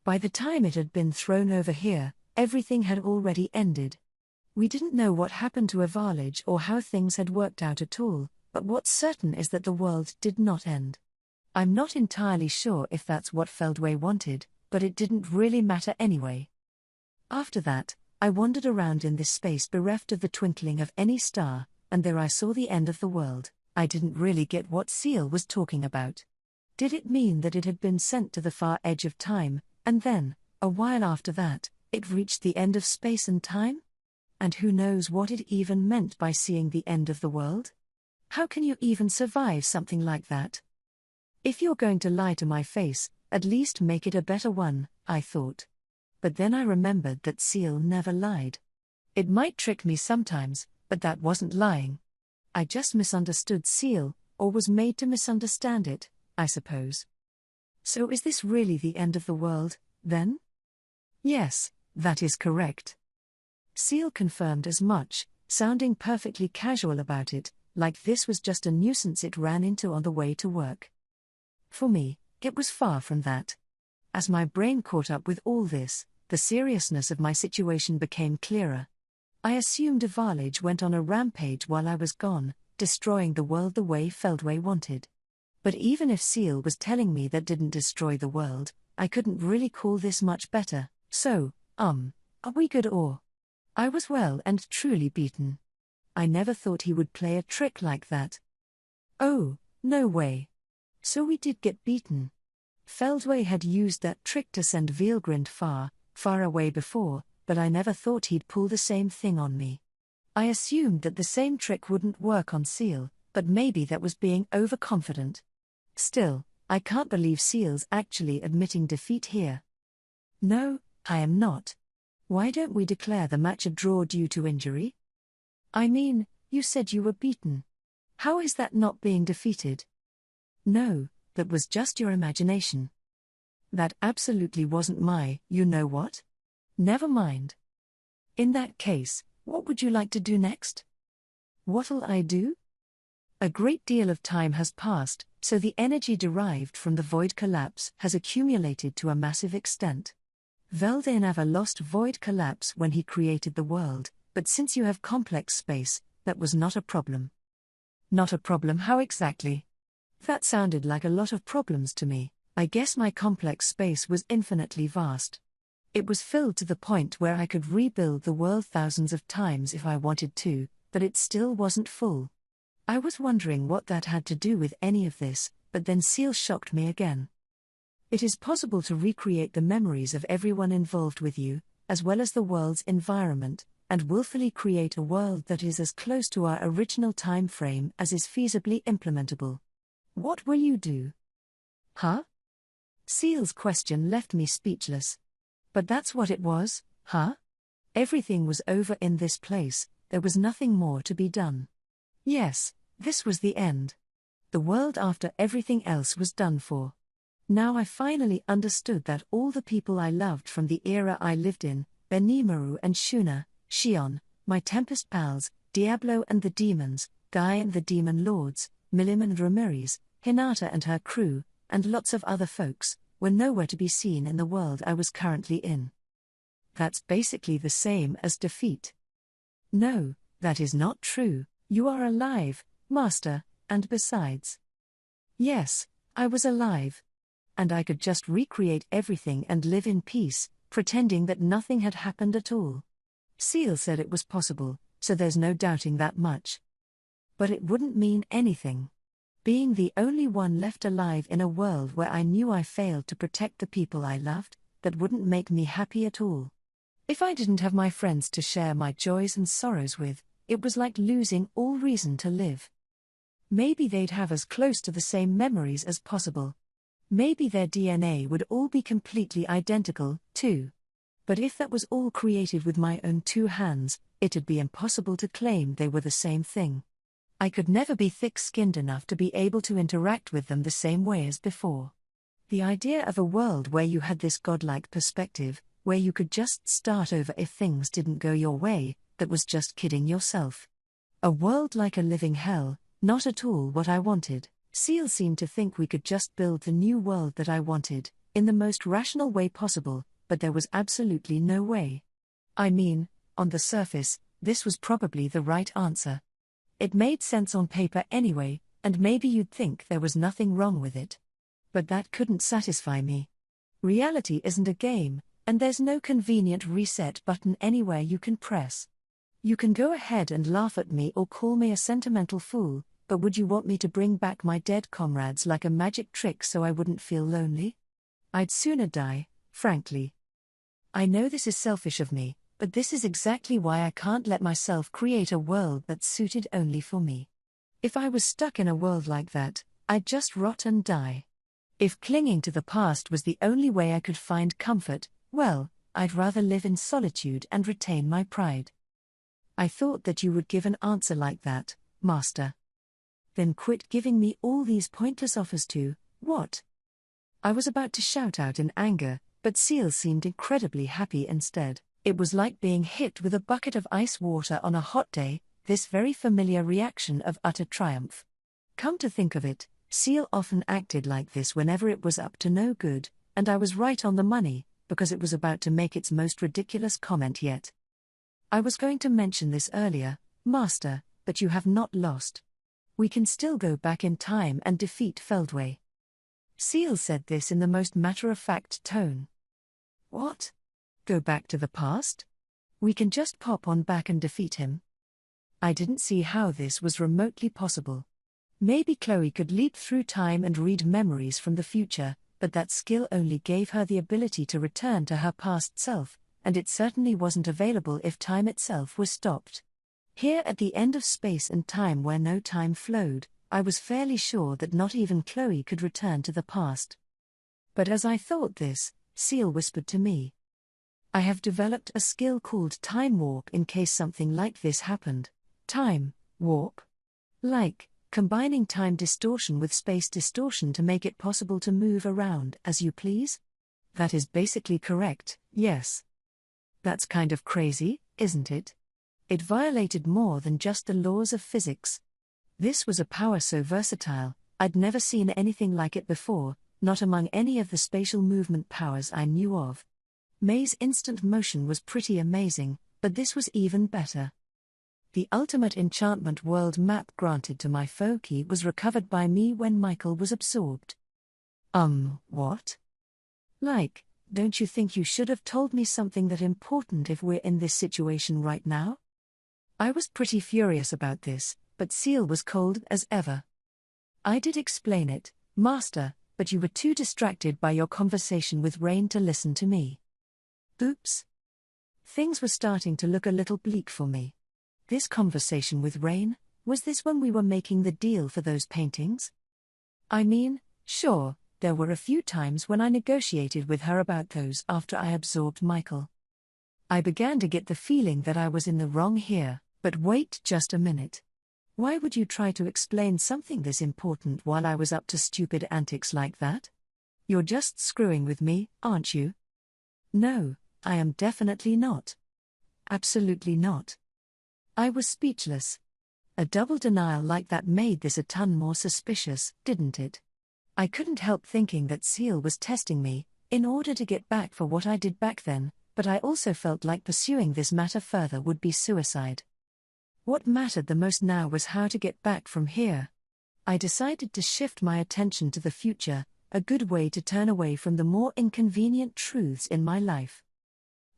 By the time it had been thrown over here, everything had already ended. We didn't know what happened to Evalage or how things had worked out at all, but what's certain is that the world did not end. I'm not entirely sure if that's what Feldway wanted, but it didn't really matter anyway. After that, I wandered around in this space bereft of the twinkling of any star, and there I saw the end of the world. I didn't really get what Seal was talking about. Did it mean that it had been sent to the far edge of time, and then, a while after that, it reached the end of space and time? And who knows what it even meant by seeing the end of the world? How can you even survive something like that? If you're going to lie to my face, at least make it a better one, I thought. But then I remembered that Seal never lied. It might trick me sometimes, but that wasn't lying. I just misunderstood Seal, or was made to misunderstand it, I suppose. So is this really the end of the world, then? Yes, that is correct. Seal confirmed as much, sounding perfectly casual about it, like this was just a nuisance it ran into on the way to work. For me, it was far from that. As my brain caught up with all this, the seriousness of my situation became clearer. I assumed Evalage went on a rampage while I was gone, destroying the world the way Feldway wanted. But even if Seal was telling me that didn't destroy the world, I couldn't really call this much better, so, are we good or? I was well and truly beaten. I never thought he would play a trick like that. Oh, no way. So we did get beaten. Feldway had used that trick to send Veilgrind far, far away before, but I never thought he'd pull the same thing on me. I assumed that the same trick wouldn't work on Seal, but maybe that was being overconfident. Still, I can't believe Seal's actually admitting defeat here. No, I am not. Why don't we declare the match a draw due to injury? I mean, you said you were beaten. How is that not being defeated? No, that was just your imagination. That absolutely wasn't my, you know what? Never mind. In that case, what would you like to do next? What'll I do? A great deal of time has passed, so the energy derived from the void collapse has accumulated to a massive extent. Veldenava lost void collapse when he created the world, but since you have complex space, that was not a problem. Not a problem, how exactly? That sounded like a lot of problems to me. I guess my complex space was infinitely vast. It was filled to the point where I could rebuild the world thousands of times if I wanted to, but it still wasn't full. I was wondering what that had to do with any of this, but then Seal shocked me again. It is possible to recreate the memories of everyone involved with you, as well as the world's environment, and willfully create a world that is as close to our original time frame as is feasibly implementable. What will you do? Huh? Seal's question left me speechless. But that's what it was, huh? Everything was over in this place, there was nothing more to be done. Yes, this was the end. The world after everything else was done for. Now I finally understood that all the people I loved from the era I lived in, Benimaru and Shuna, Shion, my Tempest pals, Diablo and the demons, Guy and the demon lords, Milim and Ramirez, Hinata and her crew, and lots of other folks, were nowhere to be seen in the world I was currently in. That's basically the same as defeat. No, that is not true. You are alive, Master, and besides. Yes, I was alive. And I could just recreate everything and live in peace, pretending that nothing had happened at all. Seal said it was possible, so there's no doubting that much. But it wouldn't mean anything. Being the only one left alive in a world where I knew I failed to protect the people I loved, that wouldn't make me happy at all. If I didn't have my friends to share my joys and sorrows with, it was like losing all reason to live. Maybe they'd have as close to the same memories as possible. Maybe their DNA would all be completely identical, too. But if that was all created with my own two hands, it'd be impossible to claim they were the same thing. I could never be thick-skinned enough to be able to interact with them the same way as before. The idea of a world where you had this godlike perspective, where you could just start over if things didn't go your way, that was just kidding yourself. A world like a living hell, not at all what I wanted. Seal seemed to think we could just build the new world that I wanted, in the most rational way possible, but there was absolutely no way. I mean, on the surface, this was probably the right answer. It made sense on paper anyway, and maybe you'd think there was nothing wrong with it. But that couldn't satisfy me. Reality isn't a game, and there's no convenient reset button anywhere you can press. You can go ahead and laugh at me or call me a sentimental fool, but would you want me to bring back my dead comrades like a magic trick so I wouldn't feel lonely? I'd sooner die, frankly. I know this is selfish of me, but this is exactly why I can't let myself create a world that's suited only for me. If I was stuck in a world like that, I'd just rot and die. If clinging to the past was the only way I could find comfort, well, I'd rather live in solitude and retain my pride. I thought that you would give an answer like that, Master. Then quit giving me all these pointless offers to, what? I was about to shout out in anger, but Seal seemed incredibly happy instead. It was like being hit with a bucket of ice water on a hot day, this very familiar reaction of utter triumph. Come to think of it, Seal often acted like this whenever it was up to no good, and I was right on the money, because it was about to make its most ridiculous comment yet. I was going to mention this earlier, Master, but you have not lost. We can still go back in time and defeat Feldway. Seal said this in the most matter-of-fact tone. What? Go back to the past? We can just pop on back and defeat him? I didn't see how this was remotely possible. Maybe Chloe could leap through time and read memories from the future, but that skill only gave her the ability to return to her past self, and it certainly wasn't available if time itself was stopped. Here at the end of space and time where no time flowed, I was fairly sure that not even Chloe could return to the past. But as I thought this, Seal whispered to me, "I have developed a skill called time warp in case something like this happened." Time warp? Like, combining time distortion with space distortion to make it possible to move around as you please? That is basically correct, yes. That's kind of crazy, isn't it? It violated more than just the laws of physics. This was a power so versatile, I'd never seen anything like it before, not among any of the spatial movement powers I knew of. May's instant motion was pretty amazing, but this was even better. The ultimate enchantment world map granted to my Foki was recovered by me when Michael was absorbed. What? Like, don't you think you should have told me something that important if we're in this situation right now? I was pretty furious about this, but Seal was cold as ever. "I did explain it, Master, but you were too distracted by your conversation with Rain to listen to me." Oops. Things were starting to look a little bleak for me. This conversation with Rain, was this when we were making the deal for those paintings? I mean, sure, there were a few times when I negotiated with her about those after I absorbed Michael. I began to get the feeling that I was in the wrong here, but wait just a minute. Why would you try to explain something this important while I was up to stupid antics like that? You're just screwing with me, aren't you? No, I am definitely not. Absolutely not. I was speechless. A double denial like that made this a ton more suspicious, didn't it? I couldn't help thinking that Seal was testing me, in order to get back for what I did back then, but I also felt like pursuing this matter further would be suicide. What mattered the most now was how to get back from here. I decided to shift my attention to the future, a good way to turn away from the more inconvenient truths in my life.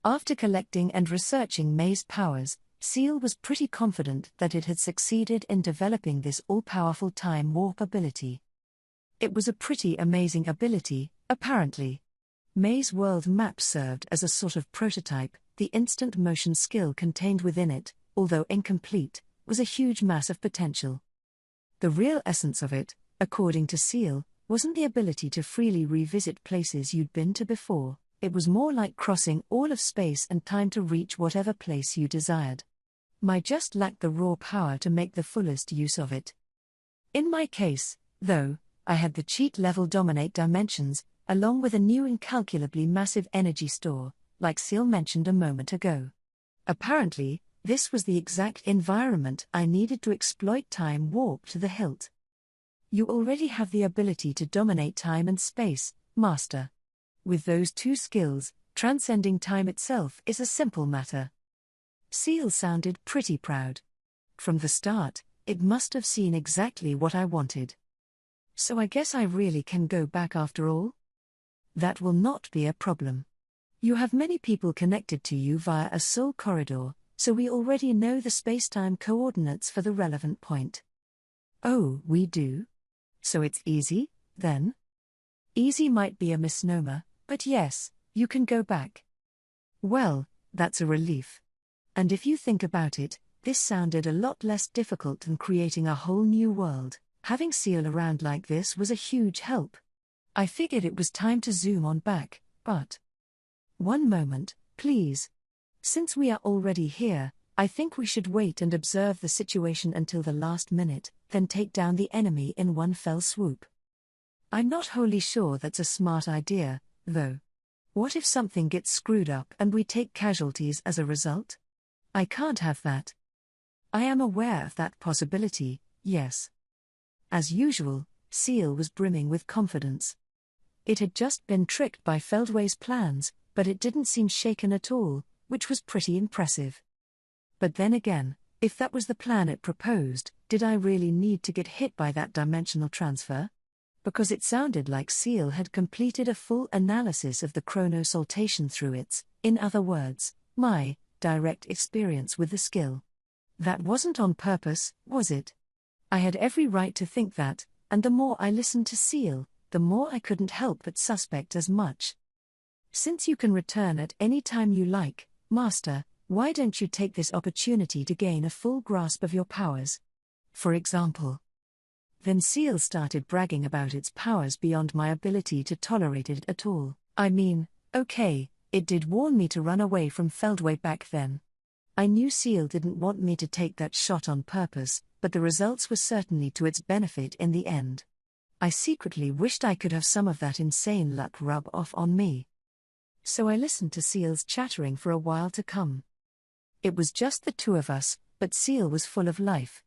After collecting and researching May's powers, Seal was pretty confident that it had succeeded in developing this all-powerful time warp ability. It was a pretty amazing ability, apparently. May's world map served as a sort of prototype. The instant motion skill contained within it, although incomplete, was a huge mass of potential. The real essence of it, according to Seal, wasn't the ability to freely revisit places you'd been to before. It was more like crossing all of space and time to reach whatever place you desired. May just lacked the raw power to make the fullest use of it. In my case, though, I had the cheat level dominate dimensions, along with a new incalculably massive energy store, like Seal mentioned a moment ago. Apparently, this was the exact environment I needed to exploit time warp to the hilt. You already have the ability to dominate time and space, Master. With those two skills, transcending time itself is a simple matter. Seal sounded pretty proud. From the start, it must have seen exactly what I wanted. So I guess I really can go back after all? That will not be a problem. You have many people connected to you via a soul corridor, so we already know the space-time coordinates for the relevant point. Oh, we do? So it's easy, then? Easy might be a misnomer, but yes, you can go back. Well, that's a relief. And if you think about it, this sounded a lot less difficult than creating a whole new world. Having Seal around like this was a huge help. I figured it was time to zoom on back, but... One moment, please. Since we are already here, I think we should wait and observe the situation until the last minute, then take down the enemy in one fell swoop. I'm not wholly sure that's a smart idea, though. What if something gets screwed up and we take casualties as a result? I can't have that. I am aware of that possibility, yes. As usual, Seal was brimming with confidence. It had just been tricked by Feldway's plans, but it didn't seem shaken at all, which was pretty impressive. But then again, if that was the plan it proposed, did I really need to get hit by that dimensional transfer? Because it sounded like Seal had completed a full analysis of the chronosaltation through its, in other words, my direct experience with the skill. That wasn't on purpose, was it? I had every right to think that, and the more I listened to Seal, the more I couldn't help but suspect as much. Since you can return at any time you like, Master, why don't you take this opportunity to gain a full grasp of your powers? For example. Then Seal started bragging about its powers beyond my ability to tolerate it at all. I mean, okay, it did warn me to run away from Feldway back then. I knew Seal didn't want me to take that shot on purpose, but the results were certainly to its benefit in the end. I secretly wished I could have some of that insane luck rub off on me. So I listened to Seal's chattering for a while to come. It was just the two of us, but Seal was full of life.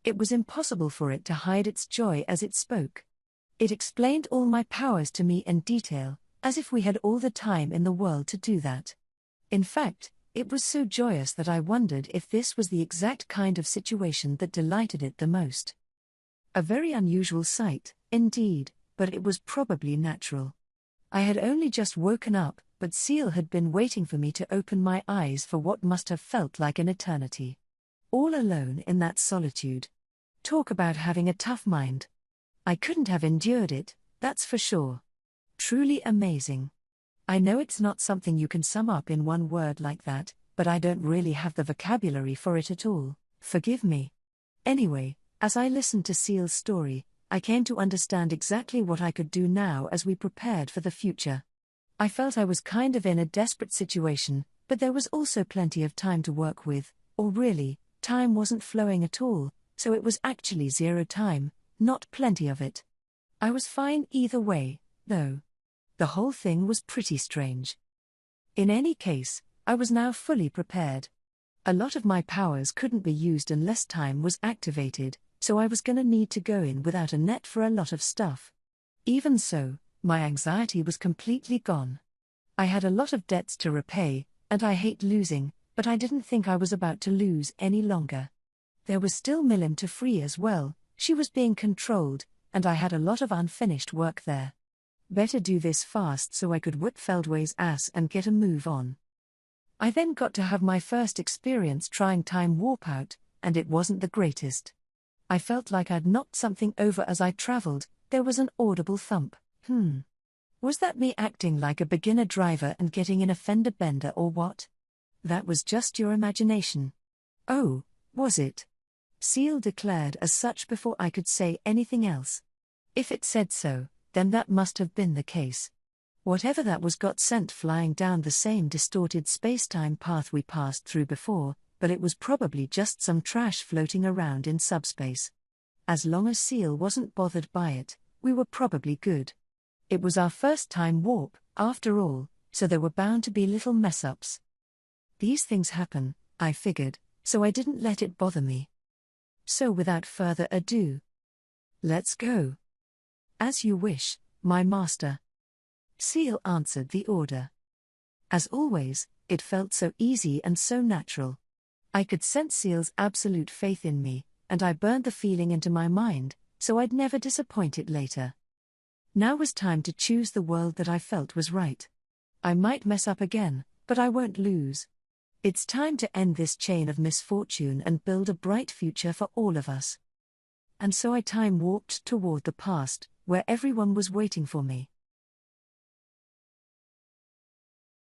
It was impossible for it to hide its joy as it spoke. It explained all my powers to me in detail, as if we had all the time in the world to do that. In fact, it was so joyous that I wondered if this was the exact kind of situation that delighted it the most. A very unusual sight, indeed, but it was probably natural. I had only just woken up, but Seal had been waiting for me to open my eyes for what must have felt like an eternity. All alone in that solitude. Talk about having a tough mind. I couldn't have endured it, that's for sure. Truly amazing. I know it's not something you can sum up in one word like that, but I don't really have the vocabulary for it at all, forgive me. Anyway, as I listened to Seal's story, I came to understand exactly what I could do now as we prepared for the future. I felt I was kind of in a desperate situation, but there was also plenty of time to work with, or really, time wasn't flowing at all, so it was actually zero time, not plenty of it. I was fine either way, though. The whole thing was pretty strange. In any case, I was now fully prepared. A lot of my powers couldn't be used unless time was activated, so I was gonna need to go in without a net for a lot of stuff. Even so, my anxiety was completely gone. I had a lot of debts to repay, and I hate losing, but I didn't think I was about to lose any longer. There was still Milim to free as well, she was being controlled, and I had a lot of unfinished work there. Better do this fast so I could whip Feldway's ass and get a move on. I then got to have my first experience trying time warp out, and it wasn't the greatest. I felt like I'd knocked something over as I traveled. There was an audible thump. Was that me acting like a beginner driver and getting in a fender bender or what? That was just your imagination. Oh, was it? Seal declared as such before I could say anything else. If it said so, then that must have been the case. Whatever that was got sent flying down the same distorted space-time path we passed through before, but it was probably just some trash floating around in subspace. As long as Seal wasn't bothered by it, we were probably good. It was our first time warp, after all, so there were bound to be little mess-ups. These things happen, I figured, so I didn't let it bother me. So without further ado, let's go. As you wish, my master. Seal answered the order. As always, it felt so easy and so natural. I could sense Seal's absolute faith in me, and I burned the feeling into my mind, so I'd never disappoint it later. Now was time to choose the world that I felt was right. I might mess up again, but I won't lose. It's time to end this chain of misfortune and build a bright future for all of us. And so I time warped toward the past, where everyone was waiting for me.